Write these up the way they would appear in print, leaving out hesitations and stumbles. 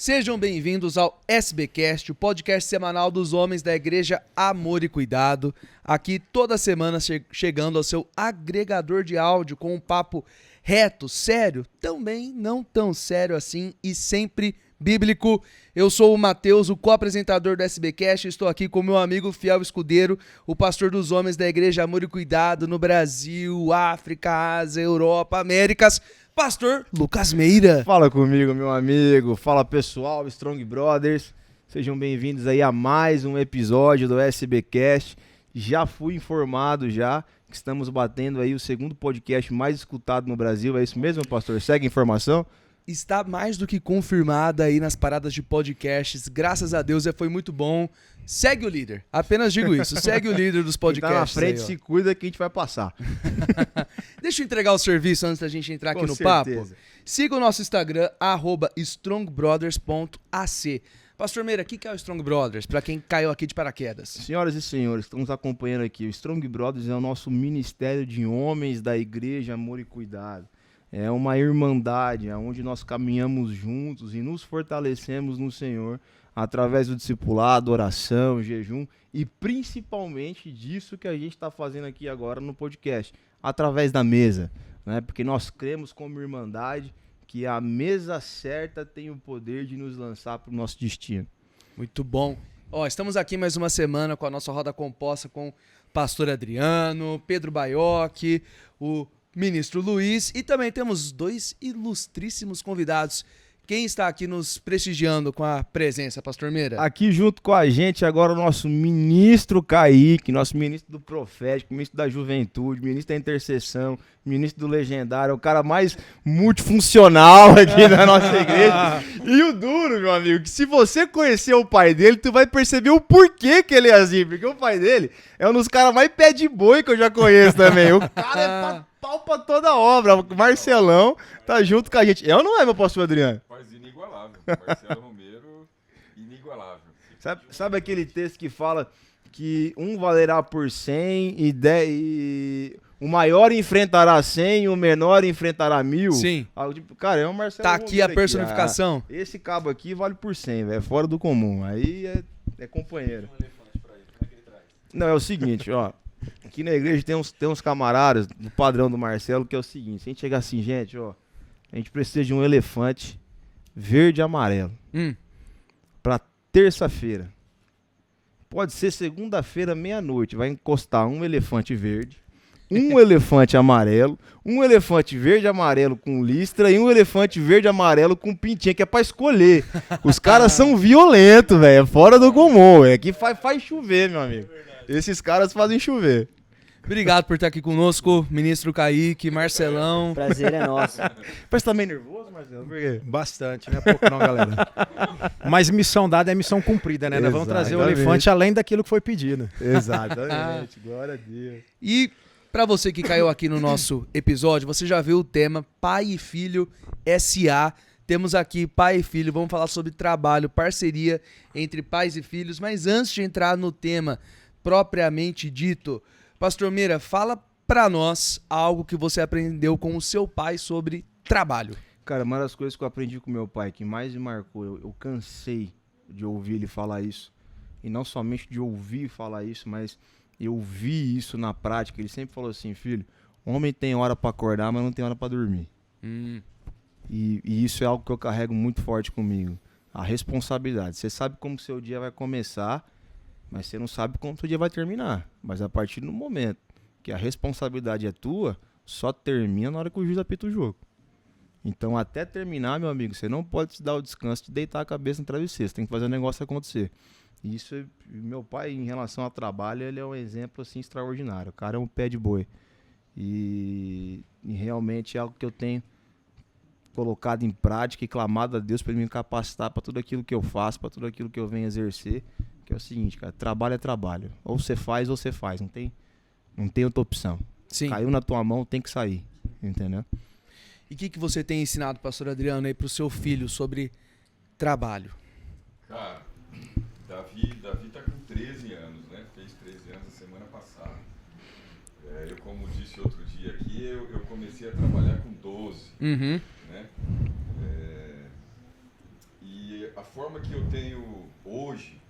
Sejam bem-vindos ao SBcast, o podcast semanal dos homens da Igreja Amor e Cuidado. Aqui toda semana chegando ao seu agregador de áudio com um papo reto, sério, também não tão sério assim e sempre bíblico. Eu sou o Matheus, o co-apresentador do SBcast, estou aqui com meu amigo fiel escudeiro, o pastor dos homens da Igreja Amor e Cuidado no Brasil, África, Ásia, Europa, Américas, pastor Lucas Meira. Fala comigo, meu amigo. Fala, pessoal, Strong Brothers. Sejam bem-vindos aí a mais um episódio do SBcast. Já fui informado que estamos batendo aí o segundo podcast mais escutado no Brasil. É isso mesmo, pastor? Segue a informação? Está mais do que confirmada aí nas paradas de podcasts. Graças a Deus, foi muito bom. Segue o líder. Apenas digo isso. Segue o líder dos podcasts. Quem tá na frente, se cuida que a gente vai passar. Deixa eu entregar o serviço antes da gente entrar aqui no papo. Siga o nosso Instagram, @strongbrothers.ac. Pastor Meira, o que é o Strong Brothers, para quem caiu aqui de paraquedas? Senhoras e senhores, estamos acompanhando aqui. O Strong Brothers é o nosso ministério de homens da Igreja Amor e Cuidado. É uma irmandade onde nós caminhamos juntos e nos fortalecemos no Senhor através do discipulado, oração, jejum e principalmente disso que a gente está fazendo aqui agora no podcast, através da mesa, né? Porque nós cremos como irmandade que a mesa certa tem o poder de nos lançar para o nosso destino. Muito bom. Estamos aqui mais uma semana com a nossa roda composta com o pastor Adriano, Pedro Baiocchi, o ministro Luiz, e também temos dois ilustríssimos convidados. Quem está aqui nos prestigiando com a presença, pastor Meira? Aqui junto com a gente agora o nosso ministro Kaique, nosso ministro do profético, ministro da juventude, ministro da intercessão, ministro do legendário, o cara mais multifuncional aqui da nossa igreja. E o duro, meu amigo, que se você conhecer o pai dele, tu vai perceber o porquê que ele é assim, porque o pai dele é um dos caras mais pé de boi que eu já conheço também. O cara é pau pra toda obra. O Marcelão tá junto com a gente. Eu não é, meu pastor Adriano? Inigualável. Marcelo Romero, inigualável. Sabe aquele texto que fala que um valerá por 100 e o maior enfrentará 100 e o menor enfrentará 1000? Sim. Cara, é o Marcelo Tá Romero aqui a personificação. Esse cabo aqui vale por 100, velho. É fora do comum. Aí é companheiro. Um elefante pra ele. Como é que ele traz? Não, é o seguinte, ó. Aqui na igreja tem uns camaradas do padrão do Marcelo, que é o seguinte: se a gente chegar assim, gente, ó, a gente precisa de um elefante verde e amarelo pra terça-feira. Pode ser segunda-feira, meia-noite. Vai encostar um elefante verde, um elefante amarelo, um elefante verde e amarelo com listra e um elefante verde e amarelo com pintinha, que é pra escolher. Os caras são violentos, velho. É fora do comum. É que faz chover, meu amigo. Esses caras fazem chover. Obrigado por estar aqui conosco, ministro Kaique, Marcelão. Prazer é nosso. Parece que tá meio nervoso, Marcelo? Por quê? Bastante, não é pouco não, galera. Mas missão dada é missão cumprida, né? Nós vamos trazer o elefante além daquilo que foi pedido. Exatamente, glória a Deus. E para você que caiu aqui no nosso episódio, você já viu o tema Pai e Filho SA. Temos aqui pai e filho, vamos falar sobre trabalho, parceria entre pais e filhos. Mas antes de entrar no tema propriamente dito, pastor Meira, fala pra nós algo que você aprendeu com o seu pai sobre trabalho. Cara, uma das coisas que eu aprendi com meu pai, que mais me marcou, eu cansei de ouvir ele falar isso. E não somente de ouvir falar isso, mas eu vi isso na prática. Ele sempre falou assim: filho, homem tem hora pra acordar, mas não tem hora pra dormir. E isso é algo que eu carrego muito forte comigo. A responsabilidade. Você sabe como seu dia vai começar, mas você não sabe como seu dia vai terminar. Mas a partir do momento que a responsabilidade é tua, só termina na hora que o juiz apita o jogo. Então, até terminar, meu amigo, você não pode se dar o descanso de deitar a cabeça no travesseiro. Você tem que fazer o negócio acontecer. E isso, meu pai, em relação ao trabalho, ele é um exemplo assim extraordinário. O cara é um pé de boi. E realmente é algo que eu tenho colocado em prática e clamado a Deus para ele me capacitar para tudo aquilo que eu faço, para tudo aquilo que eu venho exercer. Que é o seguinte, cara, trabalho é trabalho. Ou você faz ou você faz. Não tem outra opção. Sim. Caiu na tua mão, tem que sair. Entendeu? E o que você tem ensinado, pastor Adriano, aí pro seu filho sobre trabalho? Cara, Davi tá com 13 anos, né? Fez 13 anos a semana passada. Eu, como disse outro dia aqui, eu comecei a trabalhar com 12. Né? E a forma que eu tenho hoje,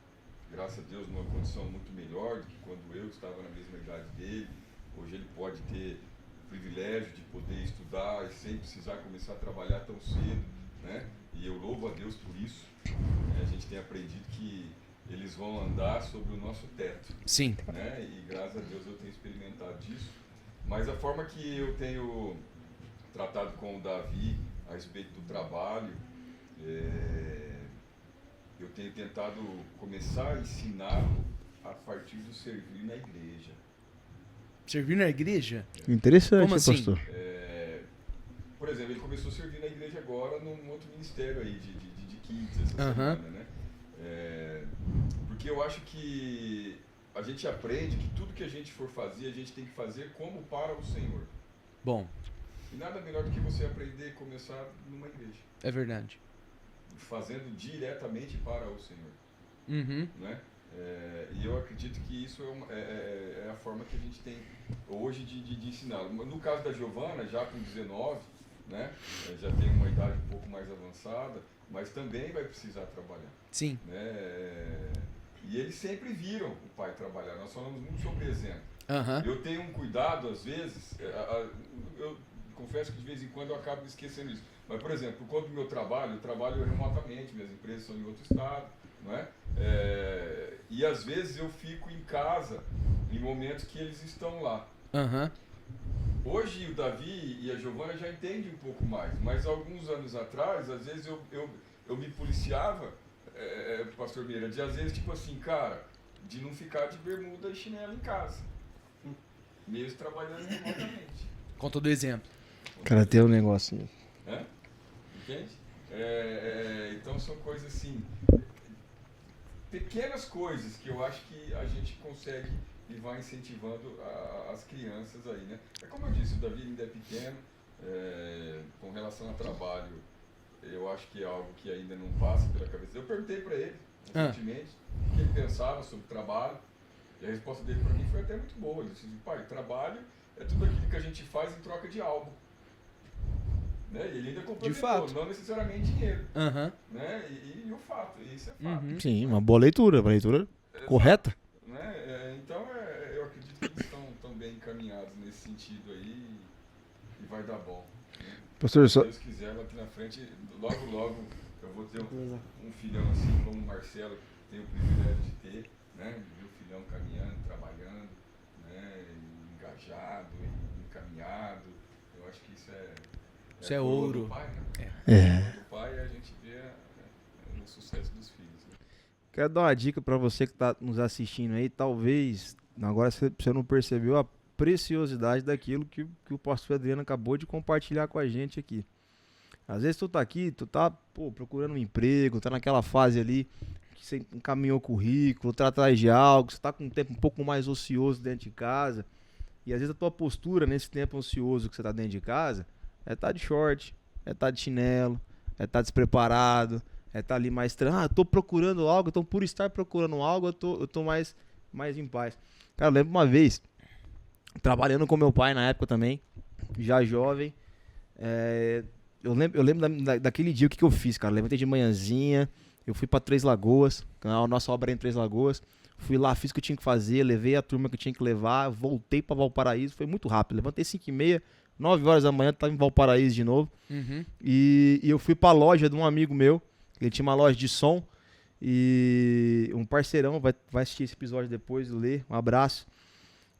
graças a Deus, numa condição muito melhor do que quando eu estava na mesma idade dele. Hoje ele pode ter o privilégio de poder estudar e sem precisar começar a trabalhar tão cedo, né? E eu louvo a Deus por isso. A gente tem aprendido que eles vão andar sobre o nosso teto. Sim. Né? E graças a Deus eu tenho experimentado disso. Mas a forma que eu tenho tratado com o Davi a respeito do trabalho, eu tenho tentado começar a ensiná-lo a partir do servir na igreja. Servir na igreja? Interessante, Como assim? pastor. Por exemplo, ele começou a servir na igreja agora num outro ministério aí de kids essa semana, né? Porque eu acho que a gente aprende que tudo que a gente for fazer, a gente tem que fazer como para o Senhor. Bom, E nada melhor do que você aprender e começar numa igreja, é verdade. fazendo diretamente para o Senhor, Uhum. né? E eu acredito que isso é a forma que a gente tem hoje de ensiná-lo. No caso da Giovana, já com 19, né? Já tem uma idade um pouco mais avançada, mas também vai precisar trabalhar. Sim. Né? E eles sempre viram o pai trabalhar. Nós falamos muito sobre exemplo. Aham. Eu tenho um cuidado, às vezes, eu confesso que de vez em quando eu acabo esquecendo isso. Mas, por exemplo, quando eu trabalho remotamente, minhas empresas são em outro estado, não é? E às vezes eu fico em casa em momentos que eles estão lá. Aham. Hoje o Davi e a Giovana já entendem um pouco mais, mas alguns anos atrás, às vezes eu me policiava, pastor Meira, de às vezes tipo assim, cara, de não ficar de bermuda e chinelo em casa, mesmo trabalhando remotamente. Com todo exemplo. Cara, tem um negocinho. Entende? Então são coisas assim, pequenas coisas que eu acho que a gente consegue e vai incentivando as crianças aí, né? É como eu disse, o Davi ainda é pequeno, com relação a trabalho, eu acho que é algo que ainda não passa pela cabeça. Eu perguntei para ele, recentemente, o que ele pensava sobre trabalho, e a resposta dele para mim foi até muito boa. Ele disse, pai, trabalho é tudo aquilo que a gente faz em troca de algo. Né? E ele ainda complementou, não necessariamente dinheiro. Aham. Né? E o fato, isso é fato. Uhum. Sim, uma boa leitura, uma leitura correta. Né? Então eu acredito que eles estão bem encaminhados nesse sentido aí e vai dar bom. Né? Pastor, Se Deus quiser, lá aqui na frente, logo eu vou ter um filhão assim como o Marcelo, que tem o privilégio de ter, né? De ver o filhão caminhando, trabalhando, né? Engajado, encaminhado. Eu acho que isso Isso é ouro. Do pai, né? Do pai, a gente vê o sucesso dos filhos. Né? quero dar uma dica para você que está nos assistindo aí. Talvez agora você não percebeu a preciosidade daquilo que o pastor Adriano acabou de compartilhar com a gente aqui. Às vezes tu tá aqui, tu tá procurando um emprego, tá naquela fase ali que você encaminhou o currículo, tá atrás de algo, você tá com um tempo um pouco mais ocioso dentro de casa. E às vezes a tua postura nesse tempo ocioso que você tá dentro de casa é tá de short, é tá de chinelo, é tá despreparado, é tá ali mais eu tô procurando algo, então por estar procurando algo eu tô mais em paz. Cara, eu lembro uma vez, trabalhando com meu pai na época também, já jovem, eu lembro daquele dia, o que eu fiz, cara. Levantei de manhãzinha, eu fui pra Três Lagoas, a nossa obra é em Três Lagoas. Fui lá, fiz o que eu tinha que fazer, levei a turma que eu tinha que levar, voltei pra Valparaíso, foi muito rápido. Levantei 5h30, 9 horas da manhã, tava em Valparaíso de novo. Uhum. E eu fui pra loja de um amigo meu, ele tinha uma loja de som, e um parceirão, vai assistir esse episódio depois, ler, um abraço.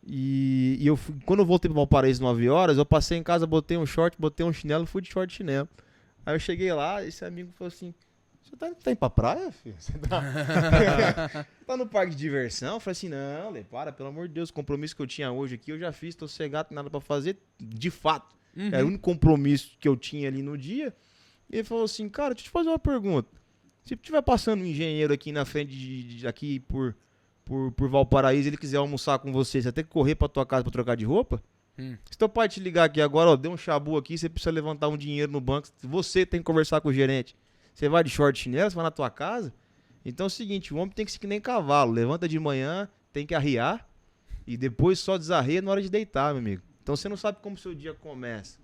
E eu fui, quando eu voltei pra Valparaíso 9 horas, eu passei em casa, botei um short, botei um chinelo, fui de short e chinelo. Aí eu cheguei lá, esse amigo falou assim: você tá indo pra praia, filho? Você tá no parque de diversão? Eu falei assim: não, Lê, pelo amor de Deus, o compromisso que eu tinha hoje aqui, eu já fiz, tô cegado, não tem nada pra fazer, de fato. Era o único compromisso que eu tinha ali no dia. E ele falou assim: cara, deixa eu te fazer uma pergunta. Se tiver passando um engenheiro aqui na frente, aqui por Valparaíso, ele quiser almoçar com você, você tem que correr pra tua casa pra trocar de roupa? Se teu pai te ligar aqui agora, ó, deu um chabu aqui, você precisa levantar um dinheiro no banco, você tem que conversar com o gerente. Você vai de short chinelo, você vai na tua casa? Então é o seguinte, o homem tem que ser que nem cavalo, levanta de manhã, tem que arriar, e depois só desarreia na hora de deitar, meu amigo. Então você não sabe como o seu dia começa.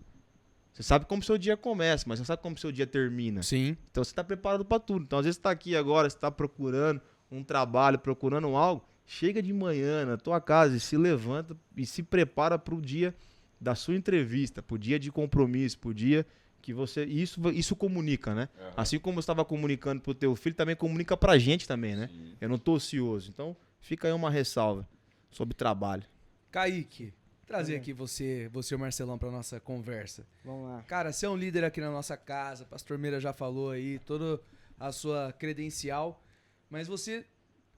Você sabe como o seu dia começa, mas você não sabe como o seu dia termina. Sim. Então você está preparado para tudo. Então às vezes você está aqui agora, você está procurando um trabalho, procurando algo, chega de manhã na tua casa e se levanta e se prepara para o dia da sua entrevista, para o dia de compromisso, para o dia que você... Isso comunica, né? Aham. Assim como eu estava comunicando para o teu filho, também comunica para a gente também, né? Sim. Eu não estou ocioso. Então fica aí uma ressalva sobre trabalho. Kaique, trazer aqui você e o Marcelão pra nossa conversa. Vamos lá. Cara, você é um líder aqui na nossa casa, Pastor Meira já falou aí, toda a sua credencial, mas você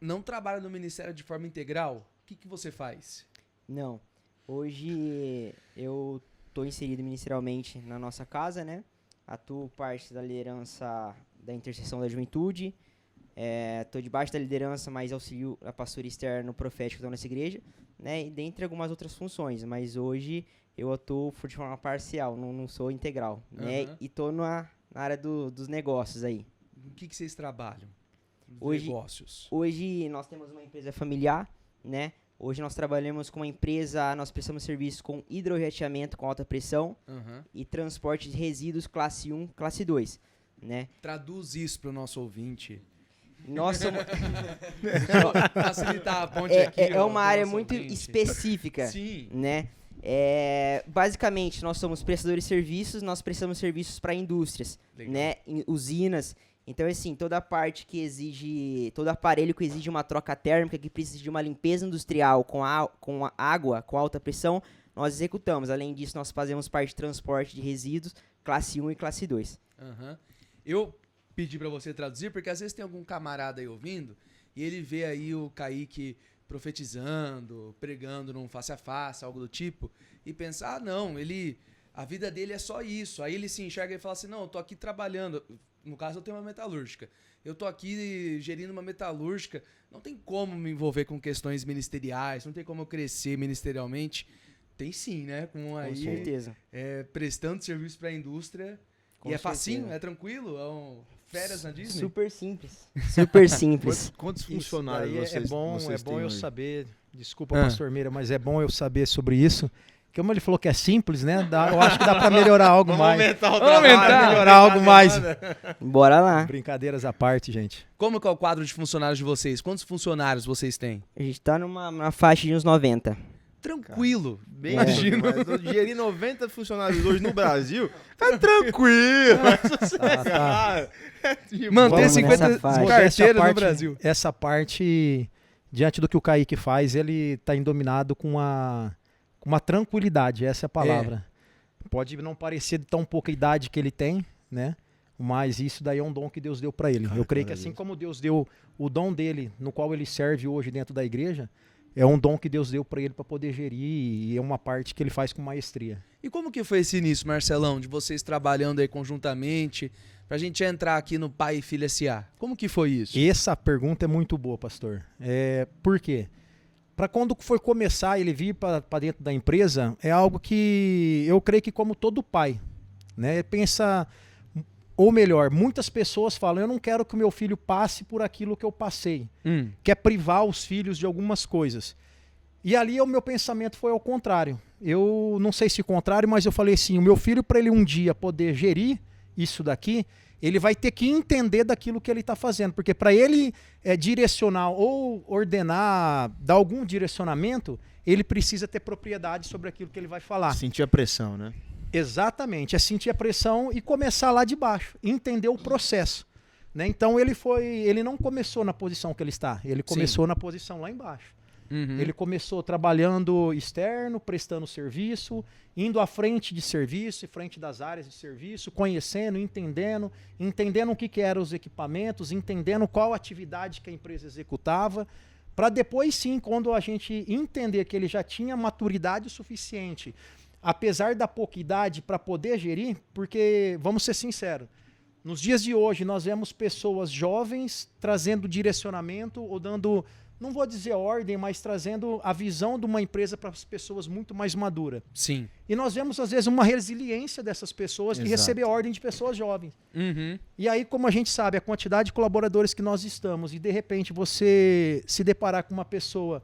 não trabalha no ministério de forma integral? O que você faz? Não. Hoje eu tô inserido ministerialmente na nossa casa, né? Atuo parte da liderança da intercessão da juventude. Tô debaixo da liderança, mas auxilio a pastora Esther no profético da nossa igreja, né? E dentre algumas outras funções. Mas hoje eu atuo de forma parcial, não sou integral, né? Aham. E tô na área dos negócios aí. O que vocês trabalham? Nos Hoje- negócios. Hoje nós temos uma empresa familiar, né? Hoje nós trabalhamos com uma empresa, nós prestamos serviço com hidroreteamento com alta pressão Aham. e transporte de resíduos classe 1, classe 2, né? Traduz isso pro nosso ouvinte. Nós somos, Facilitar a ponte aqui. é ó, uma pro área nosso muito ouvinte. específica, Sim. né? Basicamente, nós somos prestadores de serviços, nós prestamos serviços para indústrias, Legal. né? Usinas. Então, assim, toda a parte que exige, todo aparelho que exige uma troca térmica, que precisa de uma limpeza industrial com a água, com alta pressão, nós executamos. Além disso, nós fazemos parte de transporte de resíduos, classe 1 e classe 2. Aham. Eu pedi pra você traduzir, porque às vezes tem algum camarada aí ouvindo e ele vê aí o Kaique profetizando, pregando num face a face, algo do tipo, e pensa, ah, não, a vida dele é só isso. Aí ele se enxerga e fala assim, não, eu tô aqui trabalhando. No caso, eu tenho uma metalúrgica. Eu tô aqui gerindo uma metalúrgica. Não tem como me envolver com questões ministeriais, não tem como eu crescer ministerialmente. Tem sim, né? Com Com aí, certeza. prestando serviço pra indústria. Com E é facinho? certeza. É tranquilo? Férias na Disney? Super simples. Super simples. Quantos Isso funcionários daí vocês é bom têm eu hoje? saber. Desculpa, Ah. Pastor Meira, mas é bom eu saber sobre isso. Como ele falou que é simples, né? Eu acho que dá pra melhorar algo mais. aumentar o Vamos aumentar. Melhorar algo mais. Bora lá. Brincadeiras à parte, gente. Como que é o quadro de funcionários de vocês? Quantos funcionários vocês têm? A gente tá numa faixa de uns 90. Tranquilo. Bem, Imagino. mas eu gerir 90 funcionários hoje no Brasil, é tranquilo. Tá. Manter Vamos 50 nessa faixa. carteiras no Brasil. Essa parte, diante do que o Kaique faz, ele tá indominado com uma tranquilidade, essa é a palavra. Pode não parecer de tão pouca idade que ele tem, né? Mas isso daí é um dom que Deus deu para ele. Eu creio que assim como Deus deu o dom dele, no qual ele serve hoje dentro da igreja, é um dom que Deus deu para ele para poder gerir e é uma parte que ele faz com maestria. E como que foi esse início, Marcelão, de vocês trabalhando aí conjuntamente, pra gente entrar aqui no Pai e Filho S.A.? Como que foi isso? Essa pergunta é muito boa, pastor. Por quê? Para quando for começar ele vir para dentro da empresa, é algo que eu creio que como todo pai, né, pensa, ou melhor, muitas pessoas falam, eu não quero que o meu filho passe por aquilo que eu passei. Quer privar os filhos de algumas coisas. E ali o meu pensamento foi ao contrário. Eu não sei se contrário, mas eu falei assim, o meu filho, para ele um dia poder gerir isso daqui, ele vai ter que entender daquilo que ele está fazendo. Porque para ele direcionar ou ordenar, dar algum direcionamento, ele precisa ter propriedade sobre aquilo que ele vai falar. Sentir a pressão, né? Exatamente, é sentir a pressão e começar lá de baixo, entender o processo. Né? Então ele não começou na posição que ele está, ele começou na posição lá embaixo. Uhum. Ele começou trabalhando externo, prestando serviço, indo à frente de serviço, em frente das áreas de serviço, conhecendo, entendendo o que eram os equipamentos, entendendo qual atividade que a empresa executava, para depois sim, quando a gente entender que ele já tinha maturidade suficiente, apesar da pouca idade, para poder gerir, porque, vamos ser sinceros, nos dias de hoje nós vemos pessoas jovens trazendo direcionamento ou dando, não vou dizer ordem, mas trazendo a visão de uma empresa para as pessoas muito mais maduras. Sim. E nós vemos, às vezes, uma resiliência dessas pessoas de Exato. receber ordem de pessoas jovens. Uhum. E aí, como a gente sabe, a quantidade de colaboradores que nós estamos, e de repente você se deparar com uma pessoa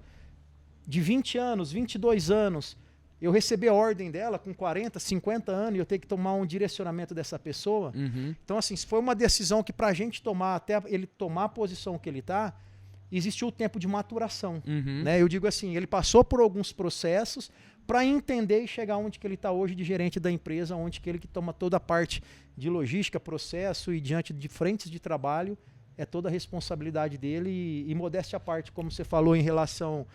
de 20 anos, 22 anos, eu receber ordem dela com 40, 50 anos e eu ter que tomar um direcionamento dessa pessoa. Então, assim, foi uma decisão que pra gente tomar, até ele tomar a posição que ele tá, existiu o tempo de maturação. Né? Eu digo assim, ele passou por alguns processos para entender e chegar onde que ele está hoje de gerente da empresa, onde que ele que toma toda a parte de logística, processo e diante de frentes de trabalho, é toda a responsabilidade dele e modéstia à parte, como você falou em relação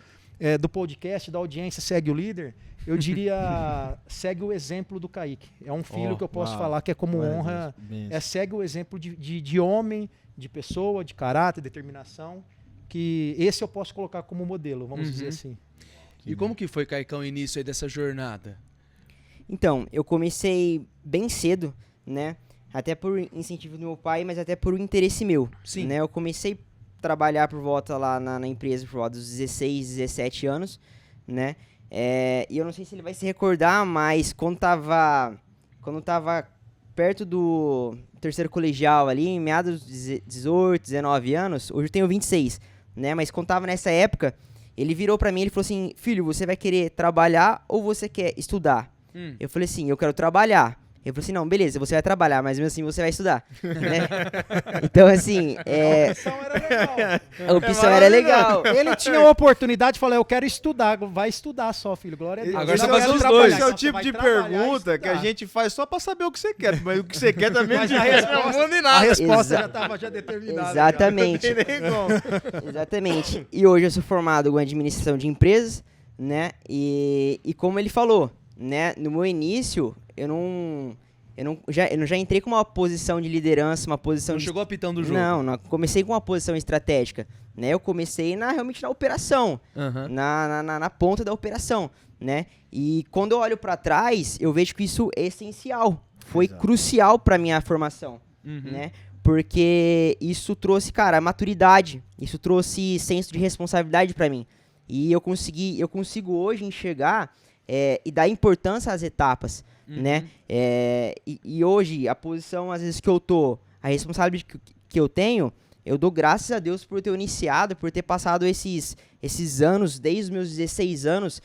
do podcast, da audiência, segue o líder, eu diria, segue o exemplo do Kaique. É um filho que eu posso falar que é como honra, segue o exemplo de homem, de pessoa, de caráter, determinação, que esse eu posso colocar como modelo, vamos dizer assim. E como que foi, Caicão, o início aí dessa jornada? Então, eu comecei bem cedo, né? Até por incentivo do meu pai, mas até por interesse meu. Sim. Né? Eu comecei a trabalhar por volta lá na empresa por volta dos 16, 17 anos, né? E eu não sei se ele vai se recordar, mas quando tava perto do terceiro colegial ali, em meados de 18, 19 anos, hoje eu tenho 26, né? Mas quando tava nessa época, ele virou pra mim e falou assim, filho, você vai querer trabalhar ou você quer estudar? Eu falei assim, eu quero trabalhar. Ele falou assim, não, beleza, você vai trabalhar, mas mesmo assim você vai estudar. Né? Então, assim... A opção era legal. A opção era legal. Ele tinha a oportunidade de falar, eu quero estudar, vai estudar só, filho, glória a Deus. Agora Eu você quero faz os trabalhar. dois. Esse é o Então, tipo você de vai trabalhar e pergunta que a estudar. gente faz só pra saber o que você quer, mas o que você quer também Mas não a responde nada. resposta Exa- já estava determinada. Exatamente. Não tem nem como. Exatamente. E hoje eu sou formado em administração de empresas, né? E como ele falou, né? No meu início, eu não já entrei com uma posição de liderança, uma posição Não de... chegou apitando o jogo? Não comecei com uma posição estratégica, né? Eu comecei realmente na operação, na ponta da operação, né? E quando eu olho para trás, eu vejo que isso é essencial, foi crucial para minha formação, né? Porque isso trouxe, cara, maturidade, isso trouxe senso de responsabilidade para mim. E eu consigo hoje enxergar e dar importância às etapas, né? E hoje, a posição, às vezes, que eu tô, a responsabilidade que eu tenho, eu dou graças a Deus por ter iniciado, por ter passado esses anos, desde os meus 16 anos,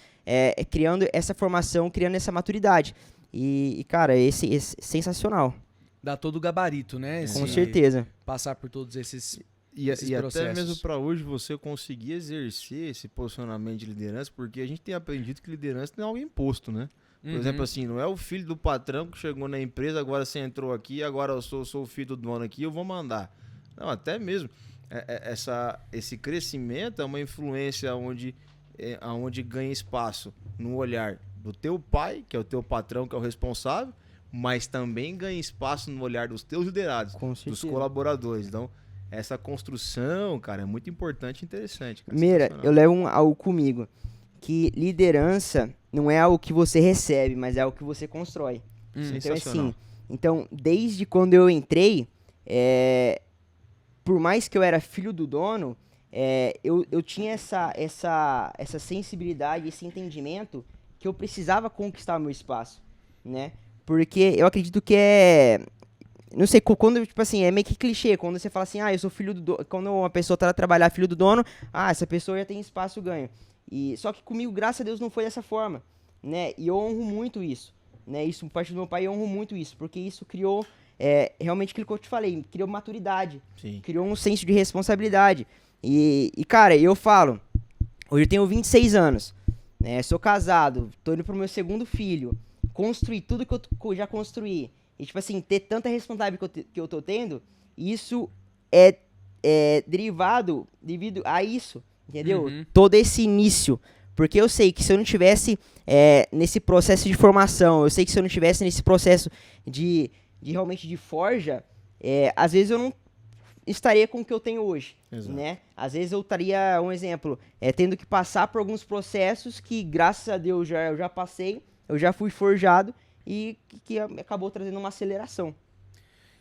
criando essa formação, criando essa maturidade. E cara, esse sensacional. Dá todo o gabarito, né? Com certeza. Passar por todos esses E até processos. mesmo para hoje você conseguir exercer esse posicionamento de liderança, porque a gente tem aprendido que liderança não é algo imposto, né? Por exemplo, assim, não é o filho do patrão que chegou na empresa, agora você entrou aqui, agora eu sou o filho do dono aqui, eu vou mandar. Não, até mesmo esse crescimento é uma influência onde ganha espaço no olhar do teu pai, que é o teu patrão, que é o responsável, mas também ganha espaço no olhar dos teus liderados, Com dos certeza. colaboradores. Então, essa construção, cara, é muito importante e interessante. Cara, Meira, sensacional. eu levo algo comigo, que liderança não é algo que você recebe, mas é algo que você constrói. Então, Sensacional. assim, desde quando eu entrei, por mais que eu era filho do dono, eu tinha essa sensibilidade, esse entendimento que eu precisava conquistar o meu espaço, né? Porque eu acredito que não sei, quando, tipo assim, é meio que clichê, quando você fala assim, eu sou filho do dono, quando uma pessoa tá a trabalhar filho do dono, essa pessoa já tem espaço ganho. Só que comigo, graças a Deus, não foi dessa forma, né? E eu honro muito isso, né? Isso, por parte do meu pai, eu honro muito isso, porque isso criou, realmente aquilo que eu te falei, criou maturidade, Sim. criou um senso de responsabilidade. E cara, eu falo, hoje eu tenho 26 anos, né? Sou casado, tô indo pro meu segundo filho, construir tudo que eu já construí, e tipo assim, ter tanta responsabilidade que eu tô tendo, isso é derivado devido a isso, entendeu? Todo esse início. Porque eu sei que se eu não tivesse nesse processo de formação, eu sei que se eu não tivesse nesse processo de realmente de forja, às vezes eu não estaria com o que eu tenho hoje, Exato. né? Às vezes eu estaria, um exemplo, tendo que passar por alguns processos que, graças a Deus, eu já passei, eu já fui forjado e que acabou trazendo uma aceleração.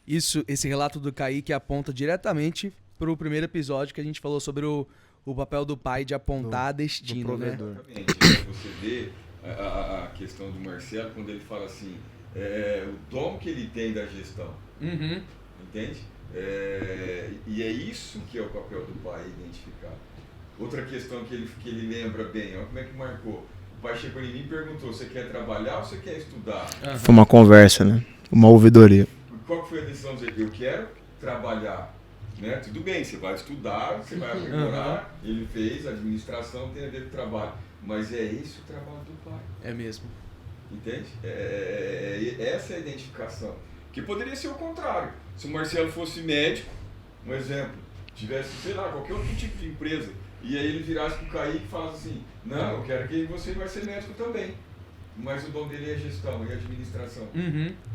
Esse relato do Kaique aponta diretamente pro primeiro episódio que a gente falou sobre o papel do pai de apontar destino, do né? provedor. Exatamente. Você vê a questão do Marcelo quando ele fala assim, o dom que ele tem da gestão, entende? E é isso que é o papel do pai, identificar. Outra questão que ele lembra bem, olha como é que marcou. pai chegou em mim e perguntou, você quer trabalhar ou você quer estudar? Foi uma conversa, né? Uma ouvidoria. Qual que foi a decisão de eu quero trabalhar? Né? Tudo bem, você vai estudar, você vai aprimorar, ele fez, a administração tem a ver com o trabalho. Mas é esse o trabalho do pai. É mesmo. Entende? Essa é a identificação. Que poderia ser o contrário. Se o Marcelo fosse médico, um exemplo, tivesse, sei lá, qualquer outro tipo de empresa, e aí ele virasse pro Kaique e falasse assim, não, eu quero que você vai ser médico também. Mas o dom dele é gestão e administração.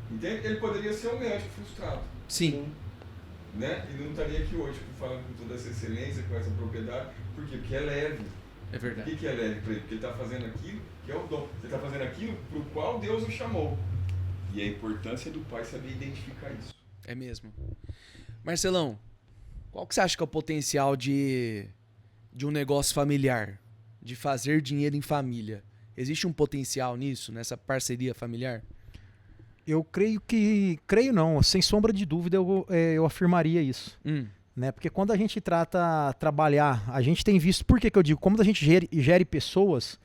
Entende? Ele poderia ser um médico frustrado. Sim. Né? E não estaria aqui hoje falando com toda essa excelência, com essa propriedade. Por quê? Porque é leve. É Por verdade. que é leve para ele? Porque ele está fazendo aquilo que é o dom. Você está fazendo aquilo para o qual Deus o chamou. E a importância do pai saber identificar isso. É mesmo. Marcelão, qual que você acha que é o potencial de um negócio familiar? De fazer dinheiro em família? Existe um potencial nisso, nessa parceria familiar? Eu creio não, sem sombra de dúvida eu afirmaria isso. Né? Porque quando a gente trata trabalhar, a gente tem visto, por que eu digo, como a gente gere pessoas,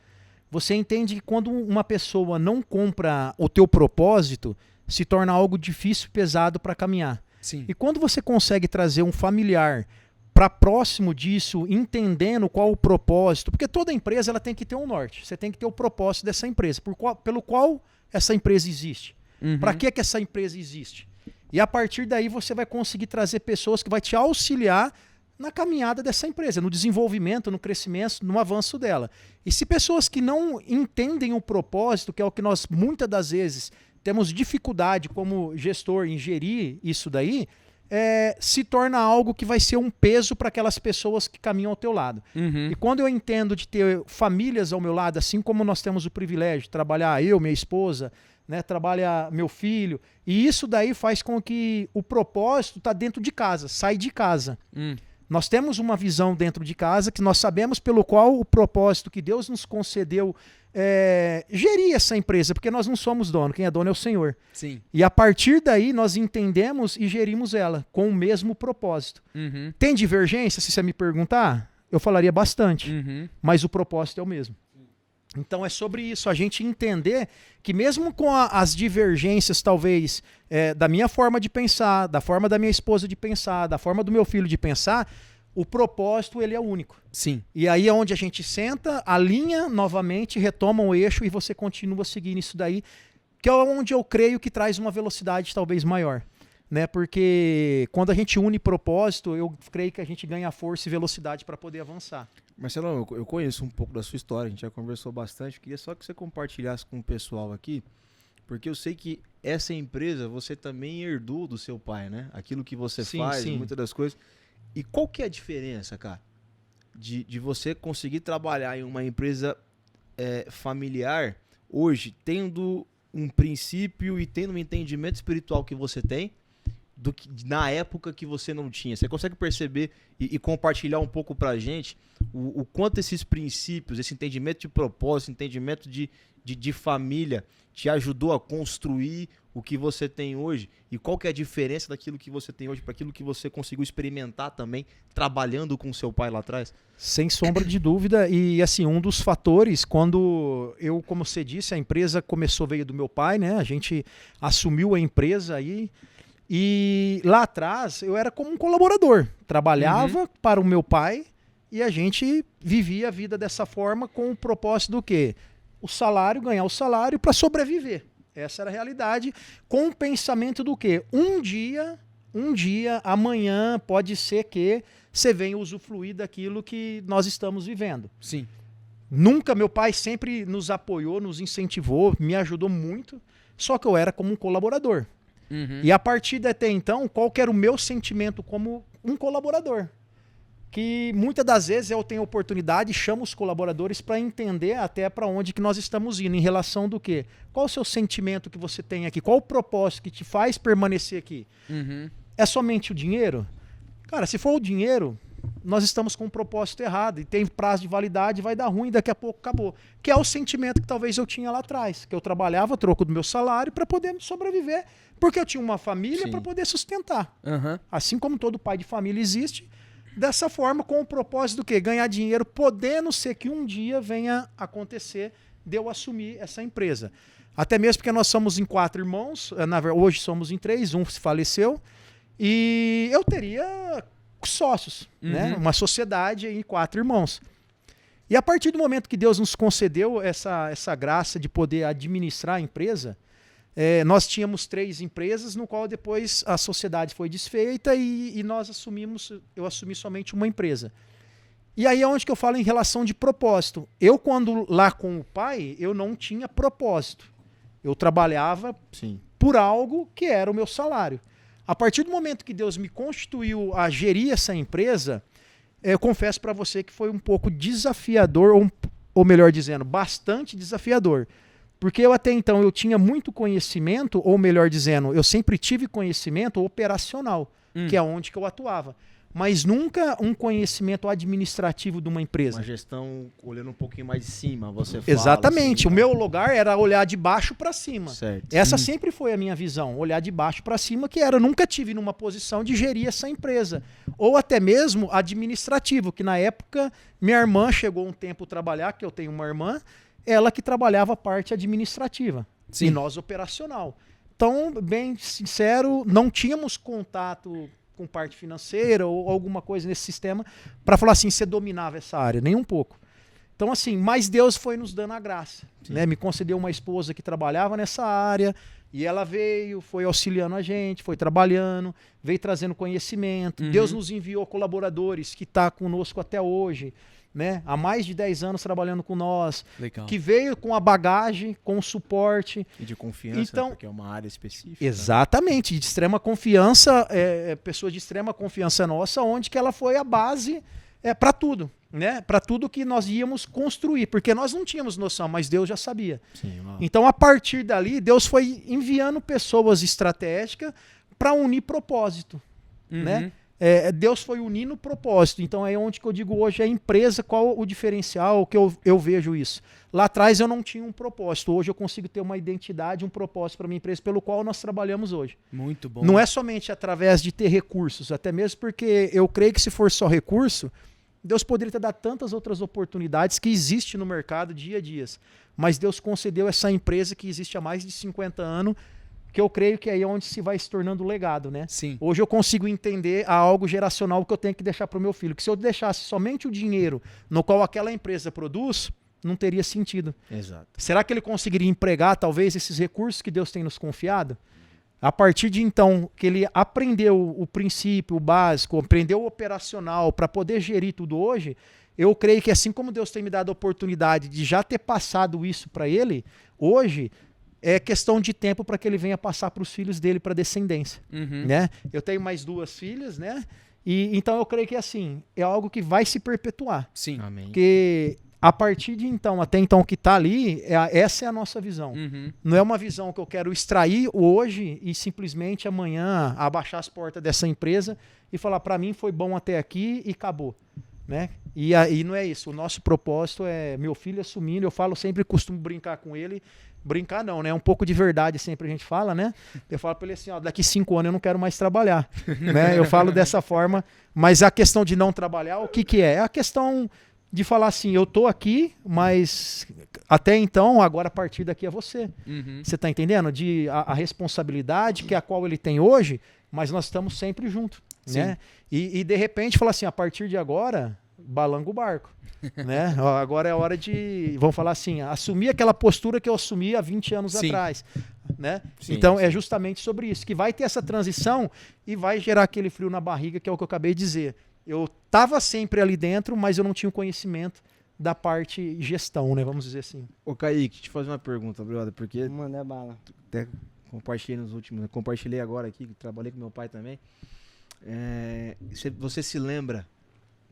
você entende que quando uma pessoa não compra o teu propósito, se torna algo difícil e pesado para caminhar. Sim. E quando você consegue trazer um familiar para próximo disso, entendendo qual o propósito, porque toda empresa ela tem que ter um norte, você tem que ter o propósito dessa empresa, pelo qual essa empresa existe. Para que essa empresa existe? E a partir daí você vai conseguir trazer pessoas que vai te auxiliar na caminhada dessa empresa, no desenvolvimento, no crescimento, no avanço dela. E se pessoas que não entendem o propósito, que é o que nós muitas das vezes temos dificuldade como gestor em gerir isso daí, se torna algo que vai ser um peso para aquelas pessoas que caminham ao teu lado. E quando eu entendo de ter famílias ao meu lado, assim como nós temos o privilégio de trabalhar eu, minha esposa, né, trabalha meu filho, e isso daí faz com que o propósito está dentro de casa, sai de casa. Nós temos uma visão dentro de casa que nós sabemos pelo qual o propósito que Deus nos concedeu gerir essa empresa, porque nós não somos dono, quem é dono é o Senhor. Sim. E a partir daí nós entendemos e gerimos ela com o mesmo propósito. Tem divergência, se você me perguntar? Eu falaria bastante, mas o propósito é o mesmo. Então é sobre isso, a gente entender que mesmo com as divergências, talvez, da minha forma de pensar, da forma da minha esposa de pensar, da forma do meu filho de pensar, o propósito ele é único. Sim. E aí é onde a gente senta, alinha novamente, retoma o eixo e você continua seguindo isso daí, que é onde eu creio que traz uma velocidade talvez maior. Né? Porque quando a gente une propósito, eu creio que a gente ganha força e velocidade para poder avançar. Marcelão, eu conheço um pouco da sua história, a gente já conversou bastante, queria só que você compartilhasse com o pessoal aqui, porque eu sei que essa empresa você também herdou do seu pai, né? Aquilo que você faz, muitas das coisas. E qual que é a diferença, cara, de você conseguir trabalhar em uma empresa familiar hoje, tendo um princípio e tendo um entendimento espiritual que você tem, do que na época que você não tinha? Você consegue perceber e compartilhar um pouco pra gente o quanto esses princípios, esse entendimento de propósito, entendimento de família te ajudou a construir o que você tem hoje? E qual que é a diferença daquilo que você tem hoje para aquilo que você conseguiu experimentar também trabalhando com seu pai lá atrás? Sem sombra de dúvida. E assim, um dos fatores, quando eu, como você disse, a empresa veio do meu pai, né? A gente assumiu a empresa aí. E lá atrás eu era como um colaborador, trabalhava para o meu pai e a gente vivia a vida dessa forma com o propósito do quê? O salário, ganhar o salário para sobreviver. Essa era a realidade, com o pensamento do quê? Um dia, amanhã pode ser que você venha usufruir daquilo que nós estamos vivendo. Sim. Nunca, meu pai sempre nos apoiou, nos incentivou, me ajudou muito, só que eu era como um colaborador. E a partir de até então, qual que era o meu sentimento como um colaborador? Que muitas das vezes eu tenho oportunidade e chamo os colaboradores para entender até para onde que nós estamos indo, em relação do quê? Qual o seu sentimento que você tem aqui? Qual o propósito que te faz permanecer aqui? É somente o dinheiro? Cara, se for o dinheiro, nós estamos com um propósito errado e tem prazo de validade, vai dar ruim, daqui a pouco acabou. Que é o sentimento que talvez eu tinha lá atrás, que eu trabalhava a troco do meu salário para poder sobreviver, porque eu tinha uma família para poder sustentar. Assim como todo pai de família existe, dessa forma, com o propósito do quê? Ganhar dinheiro, podendo ser que um dia venha acontecer de eu assumir essa empresa. Até mesmo porque nós somos em 4 irmãos, hoje somos em 3, um se faleceu, e eu teria sócios, né? Uma sociedade em 4 irmãos. E a partir do momento que Deus nos concedeu essa graça de poder administrar a empresa, nós tínhamos 3 empresas, no qual depois a sociedade foi desfeita e eu assumi somente uma empresa. E aí é onde que eu falo em relação de propósito. Eu, quando lá com o pai, eu não tinha propósito. Eu trabalhava por algo que era o meu salário. A partir do momento que Deus me constituiu a gerir essa empresa, eu confesso para você que foi um pouco desafiador, ou melhor dizendo, bastante desafiador. Porque eu até então eu tinha muito conhecimento, ou melhor dizendo, eu sempre tive conhecimento operacional, que é onde que eu atuava. Mas nunca um conhecimento administrativo de uma empresa. Uma gestão olhando um pouquinho mais de cima, você fala. Exatamente. Assim, o meu lugar era olhar de baixo para cima. Certo. Essa sempre foi a minha visão, olhar de baixo para cima, eu nunca tive numa posição de gerir essa empresa. Ou até mesmo administrativo, que na época minha irmã chegou um tempo a trabalhar, que eu tenho uma irmã, ela que trabalhava a parte administrativa. Sim. E nós operacional. Então, bem sincero, não tínhamos contato com parte financeira ou alguma coisa nesse sistema para falar assim, você dominava essa área, nem um pouco. Então assim, mas Deus foi nos dando a graça, né? Me concedeu uma esposa que trabalhava nessa área e ela veio, foi auxiliando a gente, foi trabalhando, veio trazendo conhecimento. Deus nos enviou colaboradores que está conosco até hoje, né? Há mais de 10 anos trabalhando com nós, Legal. que veio com a bagagem, com o suporte. E de confiança, Então, porque é uma área específica. exatamente, de extrema confiança, pessoas de extrema confiança nossa, onde que ela foi a base para tudo, né? Para tudo que nós íamos construir, porque nós não tínhamos noção, mas Deus já sabia. Sim, Então, a partir dali, Deus foi enviando pessoas estratégicas para unir propósito, né? Deus foi unindo propósito. Então é onde que eu digo hoje a empresa, qual o diferencial que eu vejo isso. Lá atrás eu não tinha um propósito. Hoje eu consigo ter uma identidade, um propósito para minha empresa, pelo qual nós trabalhamos hoje. Muito bom. Não é somente através de ter recursos, até mesmo porque eu creio que se for só recurso, Deus poderia ter dado tantas outras oportunidades que existem no mercado dia a dia. Mas Deus concedeu essa empresa que existe há mais de 50 anos, que eu creio que aí é onde se vai se tornando legado, né? Sim. Hoje eu consigo entender algo geracional que eu tenho que deixar para o meu filho. Que se eu deixasse somente o dinheiro no qual aquela empresa produz, não teria sentido. Exato. Será que ele conseguiria empregar talvez esses recursos que Deus tem nos confiado? A partir de então que ele aprendeu o princípio, o básico, aprendeu o operacional para poder gerir tudo hoje, eu creio que assim como Deus tem me dado a oportunidade de já ter passado isso para ele, hoje é questão de tempo para que ele venha passar para os filhos dele, para a descendência. Né? Eu tenho mais 2 filhas, né? E então eu creio que assim, é algo que vai se perpetuar. Sim. Amém. Porque a partir de então, até então que está ali, essa é a nossa visão. Não é uma visão que eu quero extrair hoje e simplesmente amanhã abaixar as portas dessa empresa e falar, para mim foi bom até aqui e acabou. Né? E aí não é isso. O nosso propósito é meu filho assumindo. Eu falo sempre, costumo brincar com ele. Brincar não, né? Um pouco de verdade sempre a gente fala, né? Eu falo para ele assim, ó, daqui 5 anos eu não quero mais trabalhar. Né? Eu falo dessa forma. Mas a questão de não trabalhar, o que é? É a questão de falar assim, eu tô aqui, mas até então, agora a partir daqui é você. Você tá entendendo? A responsabilidade que é a qual ele tem hoje, mas nós estamos sempre juntos. Né? E de repente falar assim, a partir de agora, balanga o barco. Né? Agora é a hora de, vamos falar assim, assumir aquela postura que eu assumi há 20 anos atrás. Né? Então é justamente sobre isso, que vai ter essa transição e vai gerar aquele frio na barriga, que é o que eu acabei de dizer. Eu estava sempre ali dentro, mas eu não tinha o conhecimento da parte gestão, né? Vamos dizer assim. Ô Kaique, deixa eu te fazer uma pergunta, brother, porque Manda bala. até compartilhei agora aqui, que trabalhei com meu pai também. Você se lembra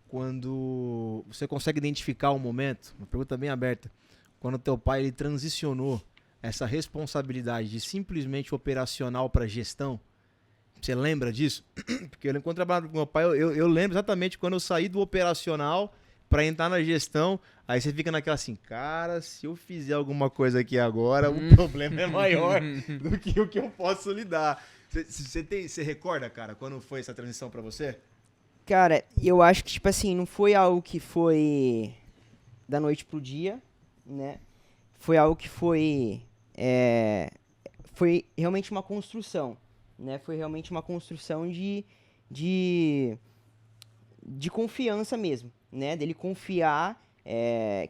quando você consegue identificar o momento, uma pergunta bem aberta, quando teu pai ele transicionou essa responsabilidade de simplesmente operacional para gestão? Você lembra disso? Porque eu, quando trabalhava com meu pai, eu lembro exatamente quando eu saí do operacional para entrar na gestão. Aí você fica naquela assim, cara, se eu fizer alguma coisa aqui agora, o problema é maior do que o que eu posso lidar. Você recorda, cara, quando foi essa transição para você? Cara, eu acho que, tipo assim, não foi algo que foi da noite pro dia, né? foi algo que foi realmente uma construção, né? Foi realmente uma construção de confiança mesmo, né? Dele confiar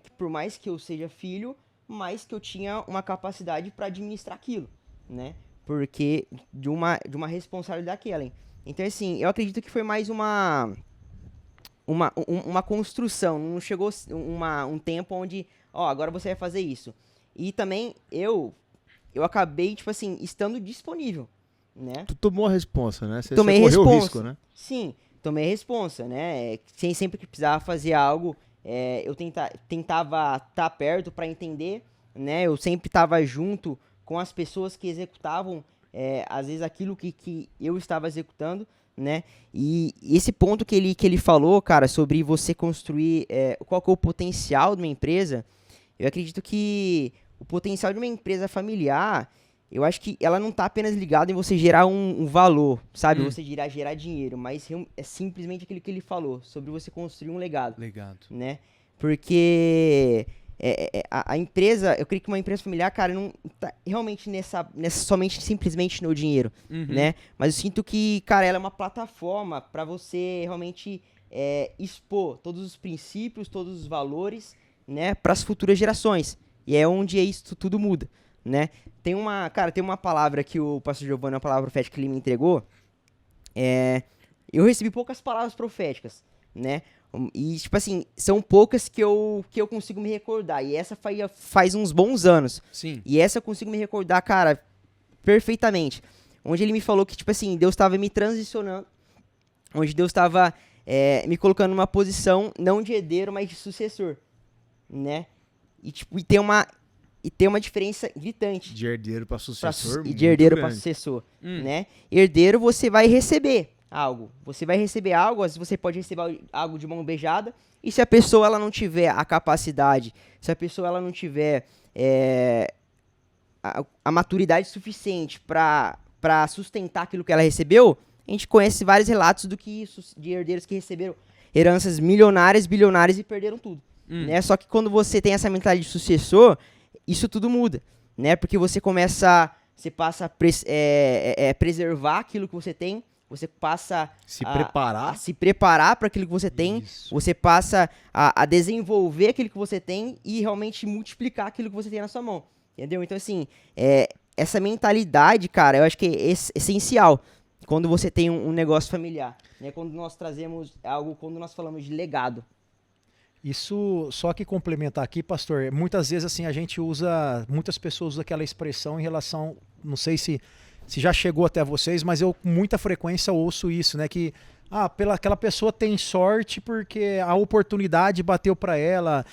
que por mais que eu seja filho, mais que eu tinha uma capacidade para administrar aquilo, né? Porque de uma responsabilidade daquela. Então, assim, eu acredito que foi mais uma construção. Não chegou um tempo onde, agora você vai fazer isso. E também eu acabei, tipo assim, estando disponível, né? Tu tomou a responsa, né? Você Tomei correu o responsa. risco, né? Sim, tomei responsa, né? Sempre que precisava fazer algo, eu tentava estar perto para entender, né? Eu sempre estava junto com as pessoas que executavam, às vezes, aquilo que eu estava executando, né? E esse ponto que ele falou, cara, sobre você construir qual que é o potencial de uma empresa, eu acredito que o potencial de uma empresa familiar, eu acho que ela não está apenas ligada em você gerar um valor, sabe? Você gerar dinheiro, mas é simplesmente aquilo que ele falou, sobre você construir um legado. Né? Porque a empresa, eu creio que uma empresa familiar, cara, não tá realmente nessa somente simplesmente no dinheiro, né? Mas eu sinto que, cara, ela é uma plataforma para você realmente expor todos os princípios, todos os valores, né, para as futuras gerações. E é onde isso tudo muda, né? Tem uma palavra que o pastor Giovanni, uma palavra profética que ele me entregou. Eu recebi poucas palavras proféticas, né? E, tipo assim, são poucas que eu consigo me recordar. E essa faz uns bons anos. Sim. E essa eu consigo me recordar, cara, perfeitamente. Onde ele me falou que, tipo assim, Deus estava me transicionando. Onde Deus estava me colocando numa posição, não de herdeiro, mas de sucessor, né? E tem uma diferença gritante. De herdeiro para sucessor. De herdeiro para sucessor, né? Herdeiro, você vai receber algo. Você vai receber algo, às vezes você pode receber algo de mão beijada, e se a pessoa ela não tiver a capacidade, se a pessoa ela não tiver a maturidade suficiente para sustentar aquilo que ela recebeu, a gente conhece vários relatos de herdeiros que receberam heranças milionárias, bilionárias e perderam tudo. Né? Só que quando você tem essa mentalidade de sucessor, isso tudo muda, né? Porque você passa a preservar aquilo que você tem, você passa a se preparar para aquilo que você tem, Isso. você passa a desenvolver aquilo que você tem e realmente multiplicar aquilo que você tem na sua mão, entendeu? Então, assim, essa mentalidade, cara, eu acho que é essencial quando você tem um negócio familiar, né? Quando nós trazemos algo, quando nós falamos de legado. Isso, só que complementar aqui, pastor, muitas vezes assim muitas pessoas usam aquela expressão em relação, não sei se já chegou até vocês, mas eu com muita frequência ouço isso, né, que aquela pessoa tem sorte porque a oportunidade bateu para ela,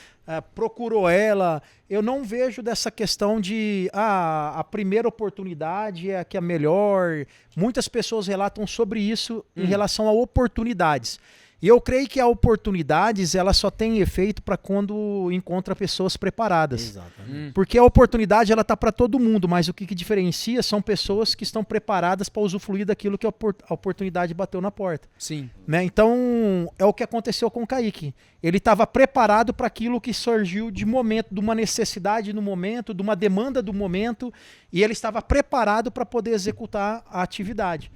procurou ela. Eu não vejo dessa questão de a primeira oportunidade é a que é melhor. Muitas pessoas relatam sobre isso em relação a oportunidades. E eu creio que a oportunidades ela só tem efeito para quando encontra pessoas preparadas. Exatamente. Porque a oportunidade ela tá para todo mundo, mas o que diferencia são pessoas que estão preparadas para usufruir daquilo que a oportunidade bateu na porta. Sim. Né? Então, é o que aconteceu com o Kaique. Ele estava preparado para aquilo que surgiu de momento, de uma necessidade no momento, de uma demanda do momento, e ele estava preparado para poder executar a atividade.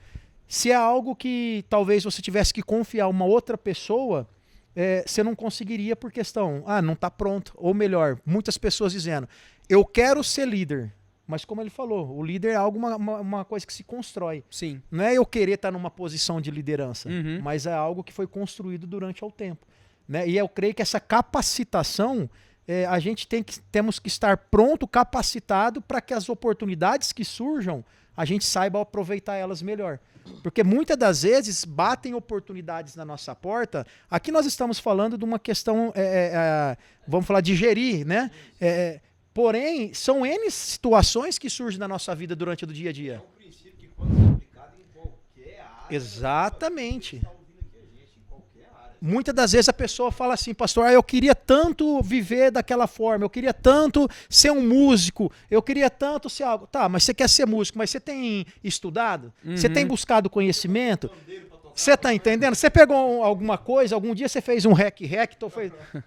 Se é algo que talvez você tivesse que confiar uma outra pessoa, você não conseguiria por questão, não está pronto. Ou melhor, muitas pessoas dizendo, eu quero ser líder. Mas como ele falou, o líder é algo, uma coisa que se constrói. Sim. Não é eu querer estar numa posição de liderança, mas é algo que foi construído durante o tempo. Né? E eu creio que essa capacitação, a gente temos que estar pronto, capacitado, para que as oportunidades que surjam, a gente saiba aproveitar elas melhor. Porque muitas das vezes batem oportunidades na nossa porta. Aqui nós estamos falando de uma questão, vamos falar de gerir, né? Porém, são N situações que surgem na nossa vida durante o dia a dia. É um princípio que pode ser aplicado em qualquer área. Exatamente. Muitas das vezes a pessoa fala assim, pastor, eu queria tanto viver daquela forma, eu queria tanto ser um músico, eu queria tanto ser algo. Tá, mas você quer ser músico, mas você tem estudado? Você tem buscado conhecimento? Você tá entendendo? Você pegou alguma coisa, algum dia você fez um rec,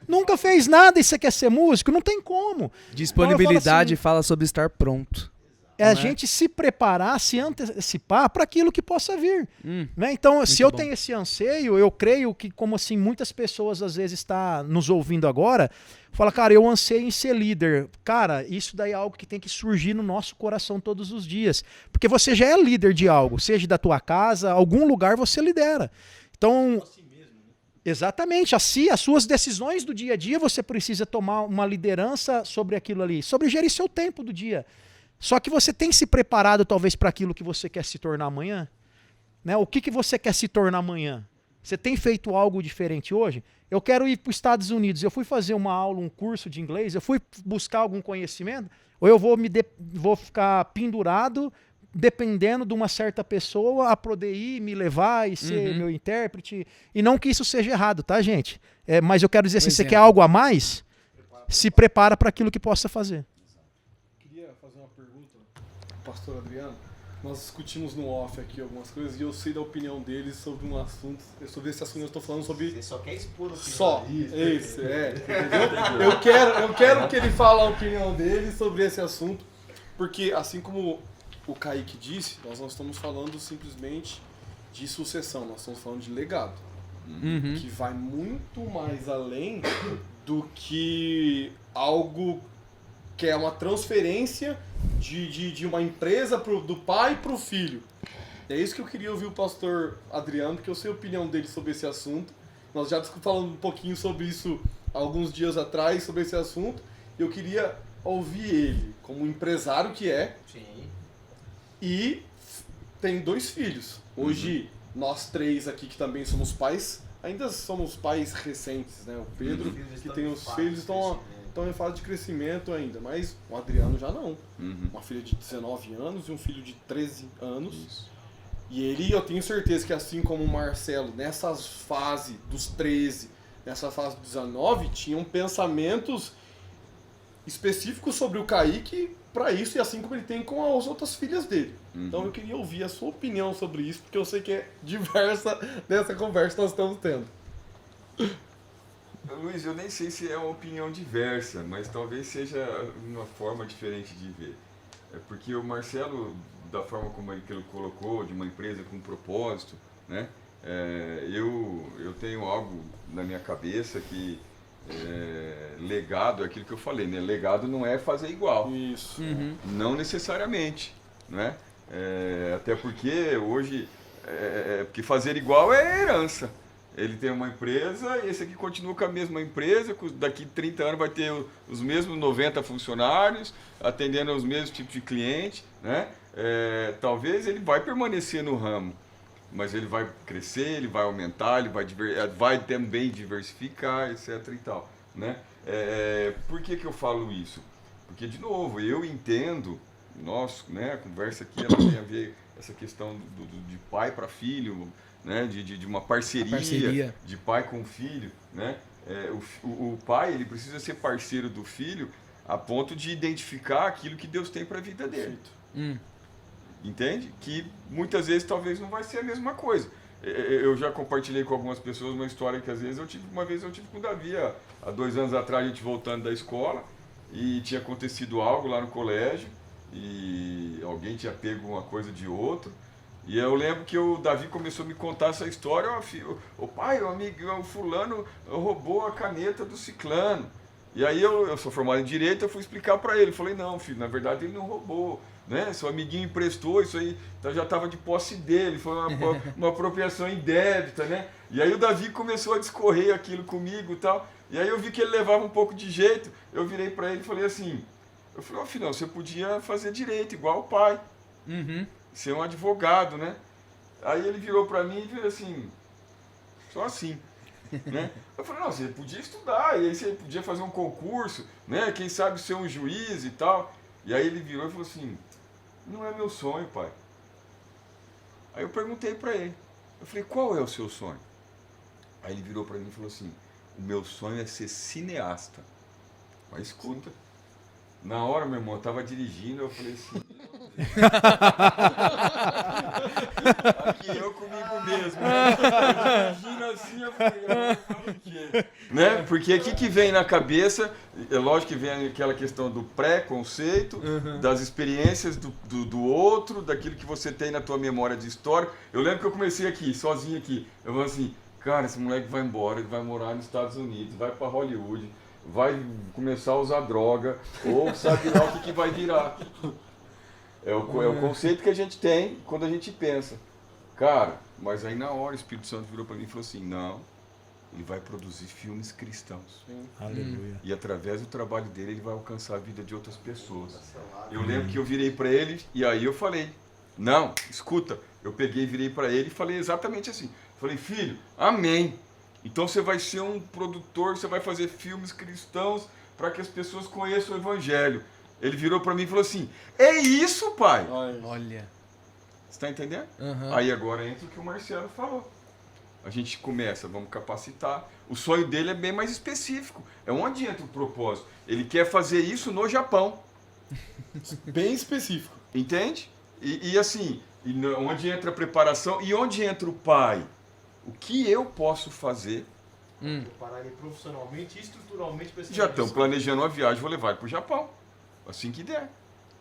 nunca fez nada e você quer ser músico? Não tem como. Disponibilidade Então, fala sobre estar pronto. é a Né? gente se preparar, se antecipar para aquilo que possa vir. Né? Então, se eu bom. tenho esse anseio, eu creio que, como assim, muitas pessoas às vezes estão nos ouvindo agora, fala, cara, eu anseio em ser líder. Cara, isso daí é algo que tem que surgir no nosso coração todos os dias. Porque você já é líder de algo, seja da tua casa, algum lugar você lidera. Então, exatamente, assim, as suas decisões do dia a dia, você precisa tomar uma liderança sobre aquilo ali, sobre gerir seu tempo do dia. Só que você tem se preparado talvez para aquilo que você quer se tornar amanhã? Né? O que você quer se tornar amanhã? Você tem feito algo diferente hoje? Eu quero ir para os Estados Unidos, eu fui fazer uma aula, um curso de inglês, eu fui buscar algum conhecimento, ou eu vou ficar pendurado dependendo de uma certa pessoa a poder ir, me levar e ser meu intérprete? E não que isso seja errado, tá, gente? Mas eu quero dizer assim, você quer algo a mais? Se prepara para aquilo que possa fazer. Fazer uma pergunta, pastor Adriano. Nós discutimos no off aqui algumas coisas e eu sei da opinião deles sobre um assunto, sobre esse assunto eu estou falando sobre... Você só quer expor o Só, isso, entendeu? Eu quero que ele fale a opinião dele sobre esse assunto, porque assim como o Kaique disse, nós não estamos falando simplesmente de sucessão, nós estamos falando de legado, que vai muito mais além do que algo que é uma transferência de uma empresa do pai para o filho. É isso que eu queria ouvir o pastor Adriano, porque eu sei a opinião dele sobre esse assunto. Nós já falamos um pouquinho sobre isso alguns dias atrás, sobre esse assunto. Eu queria ouvir ele, como empresário que é, e tem 2 filhos. Hoje, nós 3 aqui que também somos pais, ainda somos pais recentes, né? O Pedro, que tem os filhos, estão em fase de crescimento ainda, mas o Adriano já não. Uma filha de 19 anos e um filho de 13 anos. Isso. E ele, eu tenho certeza que assim como o Marcelo, nessa fase dos 13, nessa fase dos 19, tinham pensamentos específicos sobre o Kaique para isso, e assim como ele tem com as outras filhas dele. Então eu queria ouvir a sua opinião sobre isso, porque eu sei que é diversa dessa conversa que nós estamos tendo. Luiz, eu nem sei se é uma opinião diversa, mas talvez seja uma forma diferente de ver. É porque o Marcelo, da forma como ele colocou, de uma empresa com propósito, né? Eu tenho algo na minha cabeça que legado é aquilo que eu falei, né? Legado não é fazer igual. Isso. Não necessariamente, né? Até porque hoje, porque fazer igual é herança. Ele tem uma empresa e esse aqui continua com a mesma empresa, daqui 30 anos vai ter os mesmos 90 funcionários, atendendo aos mesmos tipos de clientes, né? Talvez ele vai permanecer no ramo, mas ele vai crescer, ele vai aumentar, ele vai também diversificar, etc. e tal, né? Por que eu falo isso? Porque, de novo, eu entendo, né, a conversa aqui ela tem a ver essa questão de pai para filho, né, de uma parceria de pai com filho, né? O pai ele precisa ser parceiro do filho a ponto de identificar aquilo que Deus tem para a vida dele. Entende? Que muitas vezes talvez não vai ser a mesma coisa. Eu já compartilhei com algumas pessoas uma história que às vezes eu tive com o Davi há 2 anos atrás, a gente voltando da escola e tinha acontecido algo lá no colégio e alguém tinha pego uma coisa de outro. E eu lembro que o Davi começou a me contar essa história. O pai, o fulano roubou a caneta do ciclano. E aí eu sou formado em Direito, eu fui explicar para ele. Falei, não, filho, na verdade ele não roubou, né? Seu amiguinho emprestou, isso aí já estava de posse dele, foi uma apropriação indébita, né? E aí o Davi começou a discorrer aquilo comigo e tal. E aí eu vi que ele levava um pouco de jeito. Eu virei para ele e falei assim, filhão, você podia fazer direito, igual o pai. Ser um advogado, né? Aí ele virou para mim e falou assim, só assim, né? Eu falei, não, você podia estudar, e aí você podia fazer um concurso, né? Quem sabe ser um juiz e tal. E aí ele virou e falou assim, não é meu sonho, pai. Aí eu perguntei para ele, eu falei, qual é o seu sonho? Aí ele virou para mim e falou assim, o meu sonho é ser cineasta. Mas escuta, na hora, meu irmão, eu tava dirigindo, eu falei assim... Aqui eu comigo mesmo. Imagina assim, eu falei, eu falo o quê? Né? Porque o que vem na cabeça, é lógico que vem aquela questão do pré-conceito, das experiências do outro, daquilo que você tem na tua memória de história. Eu lembro que eu comecei aqui, sozinho aqui, eu falei assim, cara, esse moleque vai embora, ele vai morar nos Estados Unidos, vai pra Hollywood, vai começar a usar droga, ou sabe lá o que vai virar. É o conceito que a gente tem quando a gente pensa. Cara, mas aí na hora o Espírito Santo virou para mim e falou assim, não, ele vai produzir filmes cristãos. Aleluia. E através do trabalho dele ele vai alcançar a vida de outras pessoas. Eu lembro que eu virei para ele e aí eu falei, não, escuta, eu peguei e virei para ele e falei exatamente assim. Falei, filho, amém. Então você vai ser um produtor, você vai fazer filmes cristãos para que as pessoas conheçam o Evangelho. Ele virou para mim e falou assim, é isso, pai. Olha. Você está entendendo? Uhum. Aí agora entra o que o Marcelo falou. A gente começa, vamos capacitar. O sonho dele é bem mais específico. É onde entra o propósito. Ele quer fazer isso no Japão. Bem específico. Entende? E assim, onde entra a preparação e onde entra o pai? O que eu posso fazer? Preparar ele profissionalmente e estruturalmente para esse Já estão planejando uma viagem, vou levar ele para o Japão. Assim que der.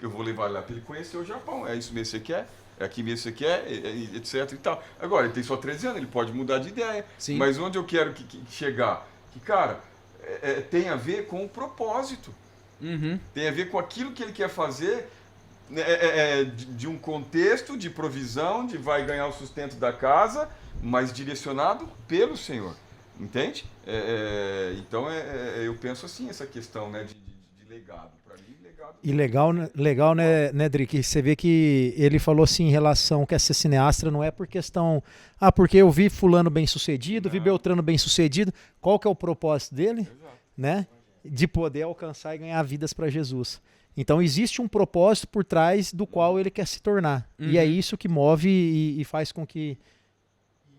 Eu vou levar ele lá para ele conhecer o Japão. É isso mesmo que você quer? É aqui mesmo que você quer? Etc e tal. Agora, ele tem só 13 anos, ele pode mudar de ideia. Sim. Mas onde eu quero que chegar? Que, cara, tem a ver com o propósito. Uhum. Tem a ver com aquilo que ele quer fazer, né, de um contexto de provisão, de vai ganhar o sustento da casa, mas direcionado pelo Senhor. Entende? Então, eu penso assim, essa questão, né, de legado. Para mim, legado... E legal, né, Dri, que você vê que ele falou assim em relação que ser cineasta não é por questão, porque eu vi fulano bem sucedido, vi Beltrano bem sucedido. Qual que é o propósito dele? Exato. Né? De poder alcançar e ganhar vidas para Jesus. Então existe um propósito por trás do qual ele quer se tornar. E é isso que move e faz com que...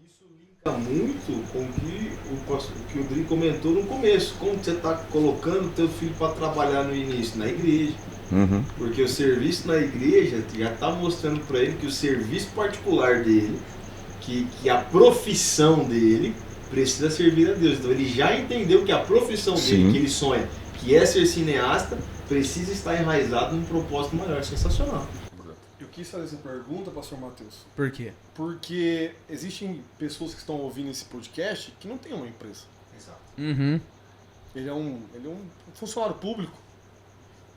Isso linka muito com o que o Dri comentou no começo. Como você está colocando o teu filho para trabalhar no início na igreja. Uhum. Porque o serviço na igreja já está mostrando para ele que o serviço particular dele, que a profissão dele precisa servir a Deus. Então ele já entendeu que a profissão dele, que ele sonha, que é ser cineasta, precisa estar enraizado num propósito maior. Sensacional. Eu quis fazer essa pergunta, pastor Matheus, Por quê? porque existem pessoas que estão ouvindo esse podcast que não têm uma empresa. Exato. Uhum. Ele é um funcionário público.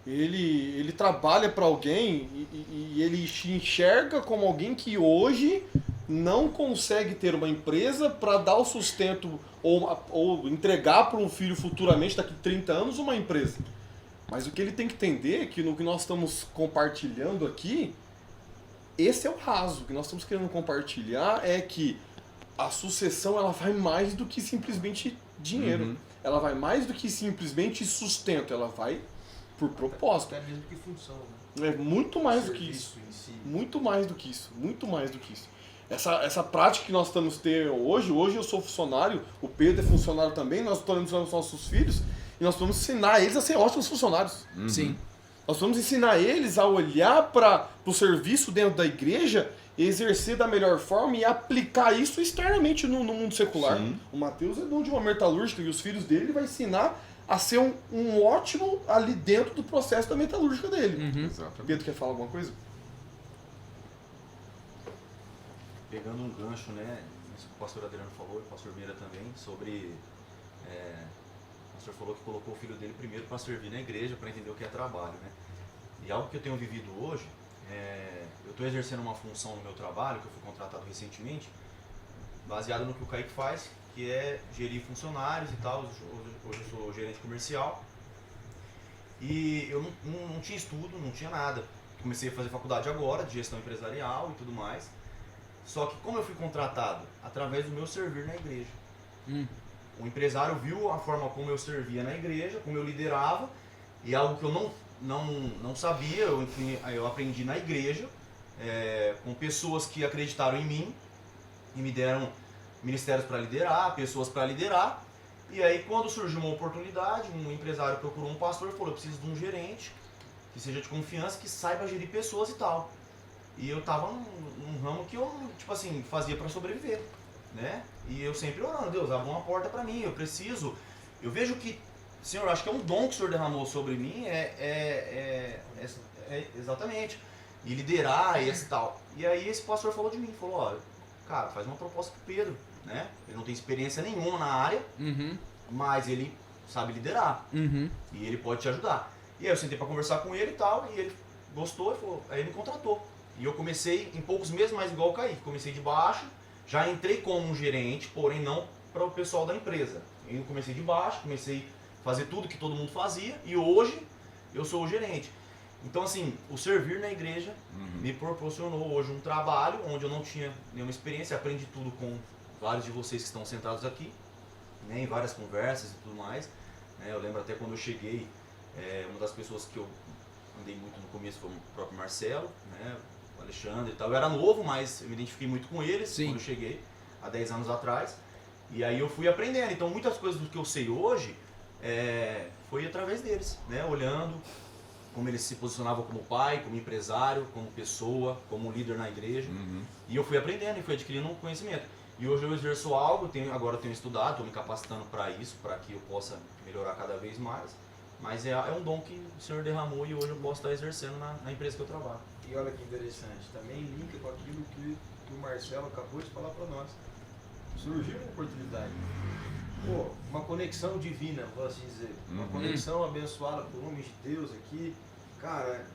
Ele trabalha para alguém e ele se enxerga como alguém que hoje não consegue ter uma empresa para dar o sustento ou entregar para um filho futuramente, daqui a 30 anos, uma empresa. Mas o que ele tem que entender é que no que nós estamos compartilhando aqui, esse é o raso. O que nós estamos querendo compartilhar é que a sucessão ela vai mais do que simplesmente dinheiro. Uhum. Ela vai mais do que simplesmente sustento. Ela vai por propósito. Até mesmo que função, né? É muito mais do que isso. Em si. Muito mais do que isso. Muito mais do que isso. Essa prática que nós estamos tendo hoje eu sou funcionário, o Pedro é funcionário também, nós estamos ensinando os nossos filhos e nós vamos ensinar eles a ser ótimos funcionários. Uhum. Sim. Nós vamos ensinar eles a olhar para o serviço dentro da igreja, exercer da melhor forma e aplicar isso externamente no mundo secular. Sim. O Mateus é dono de uma metalúrgica e os filhos dele ele vai ensinar a ser um ótimo ali dentro do processo da metalúrgica dele. Uhum. Exatamente. Pedro quer falar alguma coisa? Pegando um gancho, né, isso que o pastor Adriano falou, e o pastor Meira também, sobre... o pastor falou que colocou o filho dele primeiro para servir na igreja, para entender o que é trabalho, né? E algo que eu tenho vivido hoje, eu estou exercendo uma função no meu trabalho, que eu fui contratado recentemente, baseado no que o Kaique faz, que é gerir funcionários e tal. Hoje eu sou gerente comercial. E eu não tinha estudo, não tinha nada. Comecei a fazer faculdade agora, de gestão empresarial e tudo mais. Só que como eu fui contratado através do meu servir na igreja, o empresário viu a forma como eu servia na igreja, como eu liderava, e algo que eu não sabia, eu aprendi na igreja, com pessoas que acreditaram em mim e me deram ministérios para liderar, pessoas para liderar. E aí quando surgiu uma oportunidade, um empresário procurou um pastor e falou: eu preciso de um gerente que seja de confiança, que saiba gerir pessoas e tal. E eu tava num ramo que eu, tipo assim, fazia pra sobreviver, né? E eu sempre orando, Deus, abre uma porta pra mim, eu preciso. Eu vejo que, Senhor, acho que é um dom que o Senhor derramou sobre mim, exatamente, e liderar e esse tal. E aí esse pastor falou de mim, falou, ó, cara, faz uma proposta pro Pedro, né? Ele não tem experiência nenhuma na área, mas ele sabe liderar, e ele pode te ajudar. E aí eu sentei pra conversar com ele e tal, e ele gostou, e falou, aí ele me contratou. E eu comecei em poucos meses, mas igual o Kaique, comecei de baixo, já entrei como um gerente, porém não para o pessoal da empresa. Eu comecei de baixo, comecei a fazer tudo que todo mundo fazia, e hoje eu sou o gerente. Então assim, o servir na igreja me proporcionou hoje um trabalho onde eu não tinha nenhuma experiência, aprendi tudo com vários de vocês que estão sentados aqui, né, em várias conversas e tudo mais. Eu lembro até quando eu cheguei, uma das pessoas que eu andei muito no começo foi o próprio Marcelo, né, o Alexandre e tal. Eu era novo, mas eu me identifiquei muito com eles quando eu cheguei, há 10 anos atrás. E aí eu fui aprendendo. Então muitas coisas do que eu sei hoje foi através deles, né, olhando como eles se posicionavam como pai, como empresário, como pessoa, como líder na igreja. E eu fui aprendendo e fui adquirindo um conhecimento. E hoje eu exerço algo, agora eu tenho estudado, estou me capacitando para isso, para que eu possa melhorar cada vez mais. Mas é um dom que o Senhor derramou e hoje eu posso estar exercendo na empresa que eu trabalho. E olha que interessante, também linka com aquilo que o Marcelo acabou de falar para nós. Surgiu uma oportunidade. Pô, uma conexão divina, vou assim dizer. Uma conexão abençoada por homens de Deus aqui. Cara,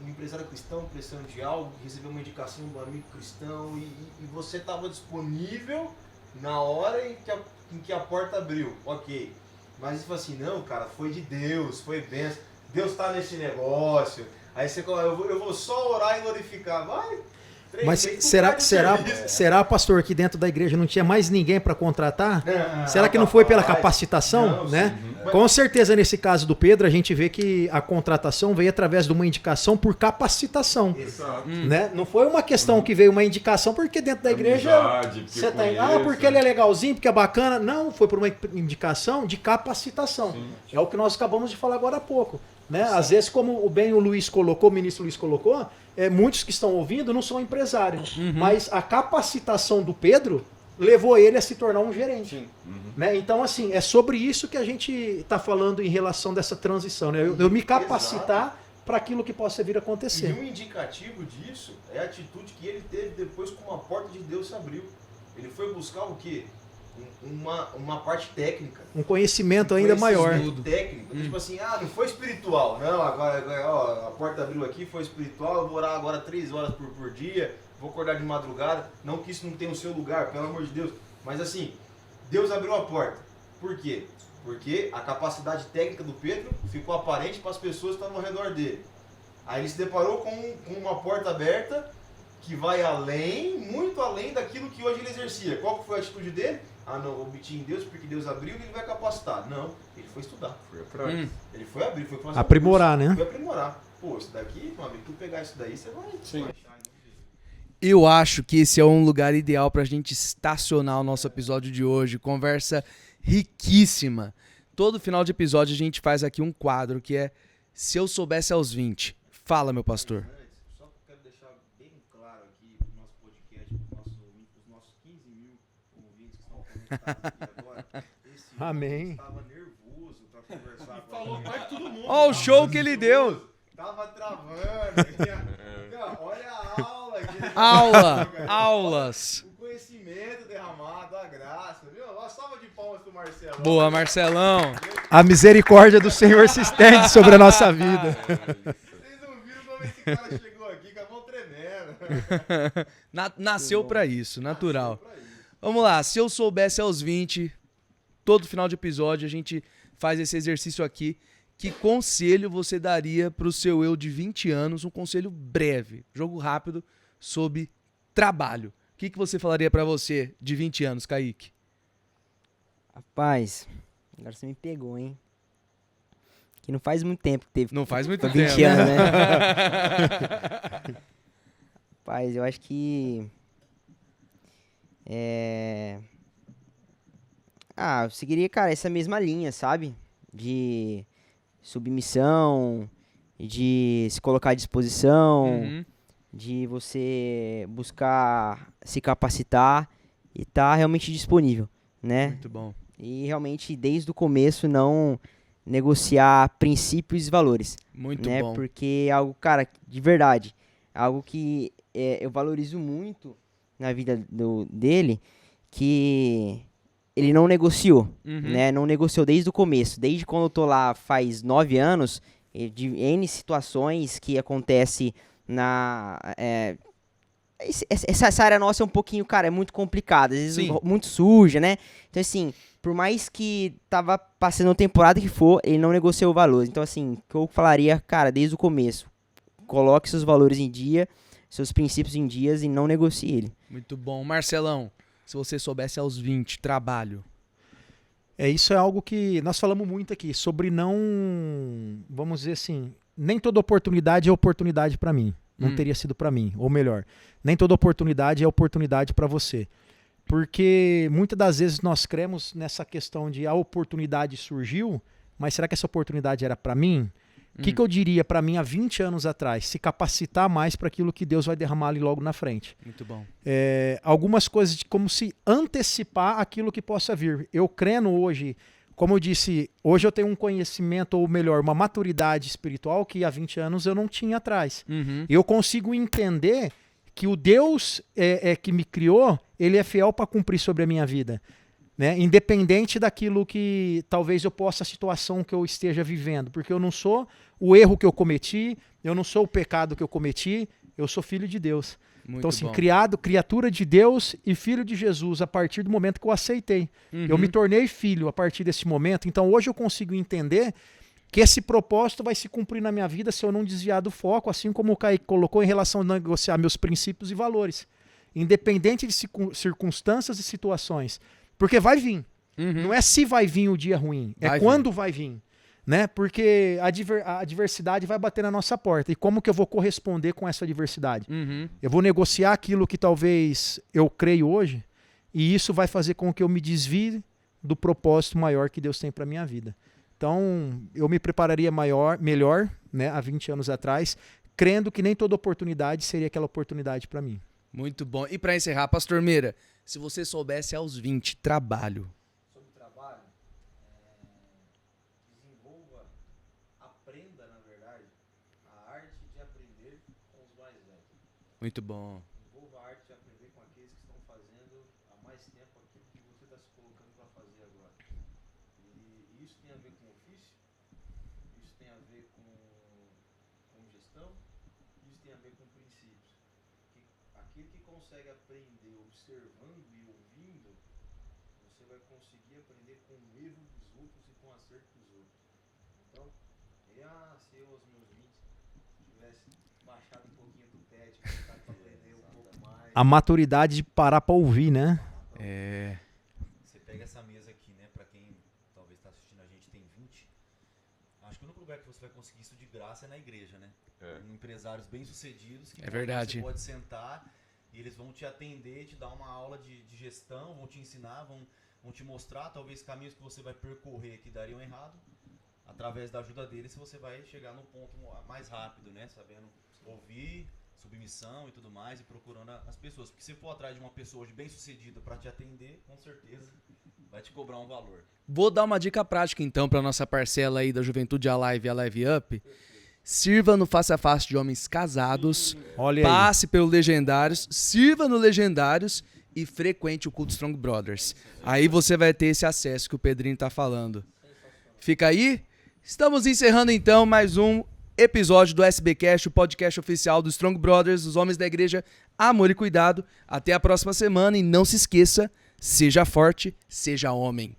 um empresário cristão precisando de algo, recebeu uma indicação de um amigo cristão e você estava disponível na hora em que a porta abriu. Ok. Mas ele falou assim, não, cara, foi de Deus, foi bênção. Deus está nesse negócio. Aí você fala, eu vou só orar e glorificar. Vai. Mas será, pastor, que dentro da igreja não tinha mais ninguém para contratar? Será que não foi pela capacitação? Né? Com certeza, nesse caso do Pedro, a gente vê que a contratação veio através de uma indicação por capacitação. Exato. Né? Não foi uma questão que veio uma indicação porque dentro da igreja você tá porque ele é legalzinho, porque é bacana. Não, foi por uma indicação de capacitação. É o que nós acabamos de falar agora há pouco. Né? Às vezes, como o Luiz colocou, o ministro Luiz colocou, muitos que estão ouvindo não são empresários, mas a capacitação do Pedro levou ele a se tornar um gerente. Né? Então, assim, é sobre isso que a gente está falando em relação dessa transição. Né? Eu me capacitar para aquilo que possa vir a acontecer. E um indicativo disso é a atitude que ele teve depois que uma porta de Deus se abriu. Ele foi buscar o quê? Uma parte técnica. Um conhecimento ainda maior. Técnico. Tipo assim, não foi espiritual. Não, agora ó, a porta abriu aqui, foi espiritual, eu vou orar agora 3 horas por dia, vou acordar de madrugada. Não que isso não tenha o seu lugar, pelo amor de Deus. Mas assim, Deus abriu a porta. Por quê? Porque a capacidade técnica do Pedro ficou aparente para as pessoas que estavam ao redor dele. Aí ele se deparou com uma porta aberta que vai além, muito além daquilo que hoje ele exercia. Qual que foi a atitude dele? Não, obti em Deus porque Deus abriu e ele vai capacitar. Não, ele foi estudar. Foi atrás. Ele foi abrir, foi fazer aprimorar, né? Foi aprimorar. Pô, isso daqui, meu amigo, tu pegar isso daí, você vai achar. Eu acho que esse é um lugar ideal pra gente estacionar o nosso episódio de hoje. Conversa riquíssima. Todo final de episódio a gente faz aqui um quadro que é Se Eu Soubesse aos 20. Fala, meu pastor. Só quero deixar bem claro aqui pro nosso podcast, pros nossos 15 mil ouvintes que estão conectados aqui agora. Amém. Estava nervoso pra conversar agora. Falou mais que todo mundo. Olha o show que ele deu. Tava travando. Olha a aula aqui. Aulas. O conhecimento derramado, a graça, viu? Uma salva de palmas pro Marcelo. Boa, Marcelão. A misericórdia do Senhor se estende sobre a nossa vida. Vocês não viram como esse cara chegou aqui com a mão tremendo. Nasceu pra isso, natural. Vamos lá, se eu soubesse aos 20, todo final de episódio a gente faz esse exercício aqui. Que conselho você daria pro seu eu de 20 anos? Um conselho breve, jogo rápido, sobre trabalho. O que você falaria pra você de 20 anos, Kaique? Rapaz, agora você me pegou, hein? Que não faz muito tempo que teve. Não faz muito 20 tempo. anos, né? Rapaz, eu acho que... eu seguiria, cara, essa mesma linha, sabe? De submissão, de se colocar à disposição, de você buscar se capacitar e estar realmente disponível, né? Muito bom. E realmente, desde o começo, não negociar princípios e valores, Muito né? bom. Porque é algo, cara, de verdade, algo que eu valorizo muito na vida dele, que ele não negociou, Uhum. né? Não negociou desde o começo. Desde quando eu tô lá faz 9 anos, de N situações que acontece essa área nossa é um pouquinho, cara, é muito complicada, às vezes Sim. muito suja, né? Então, assim, por mais que tava passando a temporada que for, ele não negociou o valor. Então, assim, o que eu falaria, cara, desde o começo, coloque seus valores em dia, seus princípios em dias e não negocie ele. Muito bom. Marcelão, se você soubesse aos 20, trabalho. Isso é algo que nós falamos muito aqui, sobre não, vamos dizer assim, nem toda oportunidade é oportunidade para mim. Não teria sido para mim, ou melhor, nem toda oportunidade é oportunidade para você. Porque muitas das vezes nós cremos nessa questão de a oportunidade surgiu, mas será que essa oportunidade era para mim? O que eu diria para mim há 20 anos atrás? Se capacitar mais para aquilo que Deus vai derramar ali logo na frente. Muito bom. Algumas coisas de como se antecipar aquilo que possa vir. Eu crendo hoje, como eu disse, hoje eu tenho um conhecimento, ou melhor, uma maturidade espiritual que há 20 anos eu não tinha atrás. Uhum. Eu consigo entender que o Deus que me criou, ele é fiel para cumprir sobre a minha vida. Né? Independente daquilo que talvez eu possa, a situação que eu esteja vivendo. Porque eu não sou o erro que eu cometi, eu não sou o pecado que eu cometi, eu sou filho de Deus. Muito então, assim, bom. criatura de Deus e filho de Jesus a partir do momento que eu aceitei. Uhum. Eu me tornei filho a partir desse momento. Então, hoje eu consigo entender que esse propósito vai se cumprir na minha vida se eu não desviar do foco, assim como o Kaique colocou em relação a negociar meus princípios e valores. Independente de circunstâncias e situações. Porque vai vir. Uhum. Não é se vai vir o dia ruim, é Vai quando vai vir. Né? Porque a adversidade vai bater na nossa porta. E como que eu vou corresponder com essa adversidade? Uhum. Eu vou negociar aquilo que talvez eu creio hoje, e isso vai fazer com que eu me desvie do propósito maior que Deus tem para minha vida. Então, eu me prepararia melhor, né, há 20 anos atrás, crendo que nem toda oportunidade seria aquela oportunidade para mim. Muito bom. E para encerrar, Pastor Meira, se você soubesse aos 20, trabalho. Sobre trabalho, desenvolva, aprenda, na verdade, a arte de aprender com os mais velhos. Muito bom. Desenvolva a arte de aprender com aqueles que estão fazendo há mais tempo aquilo que você está se colocando para fazer agora. E isso tem a ver com ofício, isso tem a ver com gestão, isso tem a ver com princípios. Aquele que consegue aprender observando e ouvindo, você vai conseguir aprender com o erro dos outros e com o acerto dos outros. Então, se eu aos meus 20 tivesse baixado um pouquinho do pet, para aprender um pouco mais. A maturidade de parar para ouvir, né? Você pega essa mesa aqui, né, pra quem talvez está assistindo a gente tem 20, acho que o único lugar que você vai conseguir isso de graça é na igreja, né? Empresários bem-sucedidos que verdade. Você pode sentar e eles vão te atender, te dar uma aula de gestão, vão te ensinar, vão te mostrar talvez caminhos que você vai percorrer que dariam errado. Através da ajuda deles você vai chegar no ponto mais rápido, né? Sabendo ouvir, submissão e tudo mais, e procurando as pessoas. Porque se for atrás de uma pessoa hoje bem-sucedida para te atender, com certeza vai te cobrar um valor. Vou dar uma dica prática então para nossa parcela aí da Juventude Alive e a Live Up. Sirva no Face a Face de Homens Casados. Olha Passe pelo Legendários, sirva no Legendários e frequente o culto Strong Brothers. Aí você vai ter esse acesso que o Pedrinho tá falando. Fica aí. Estamos encerrando então mais um episódio do SBcast, o podcast oficial do Strong Brothers, os homens da igreja Amor e Cuidado. Até a próxima semana e não se esqueça, seja forte, seja homem.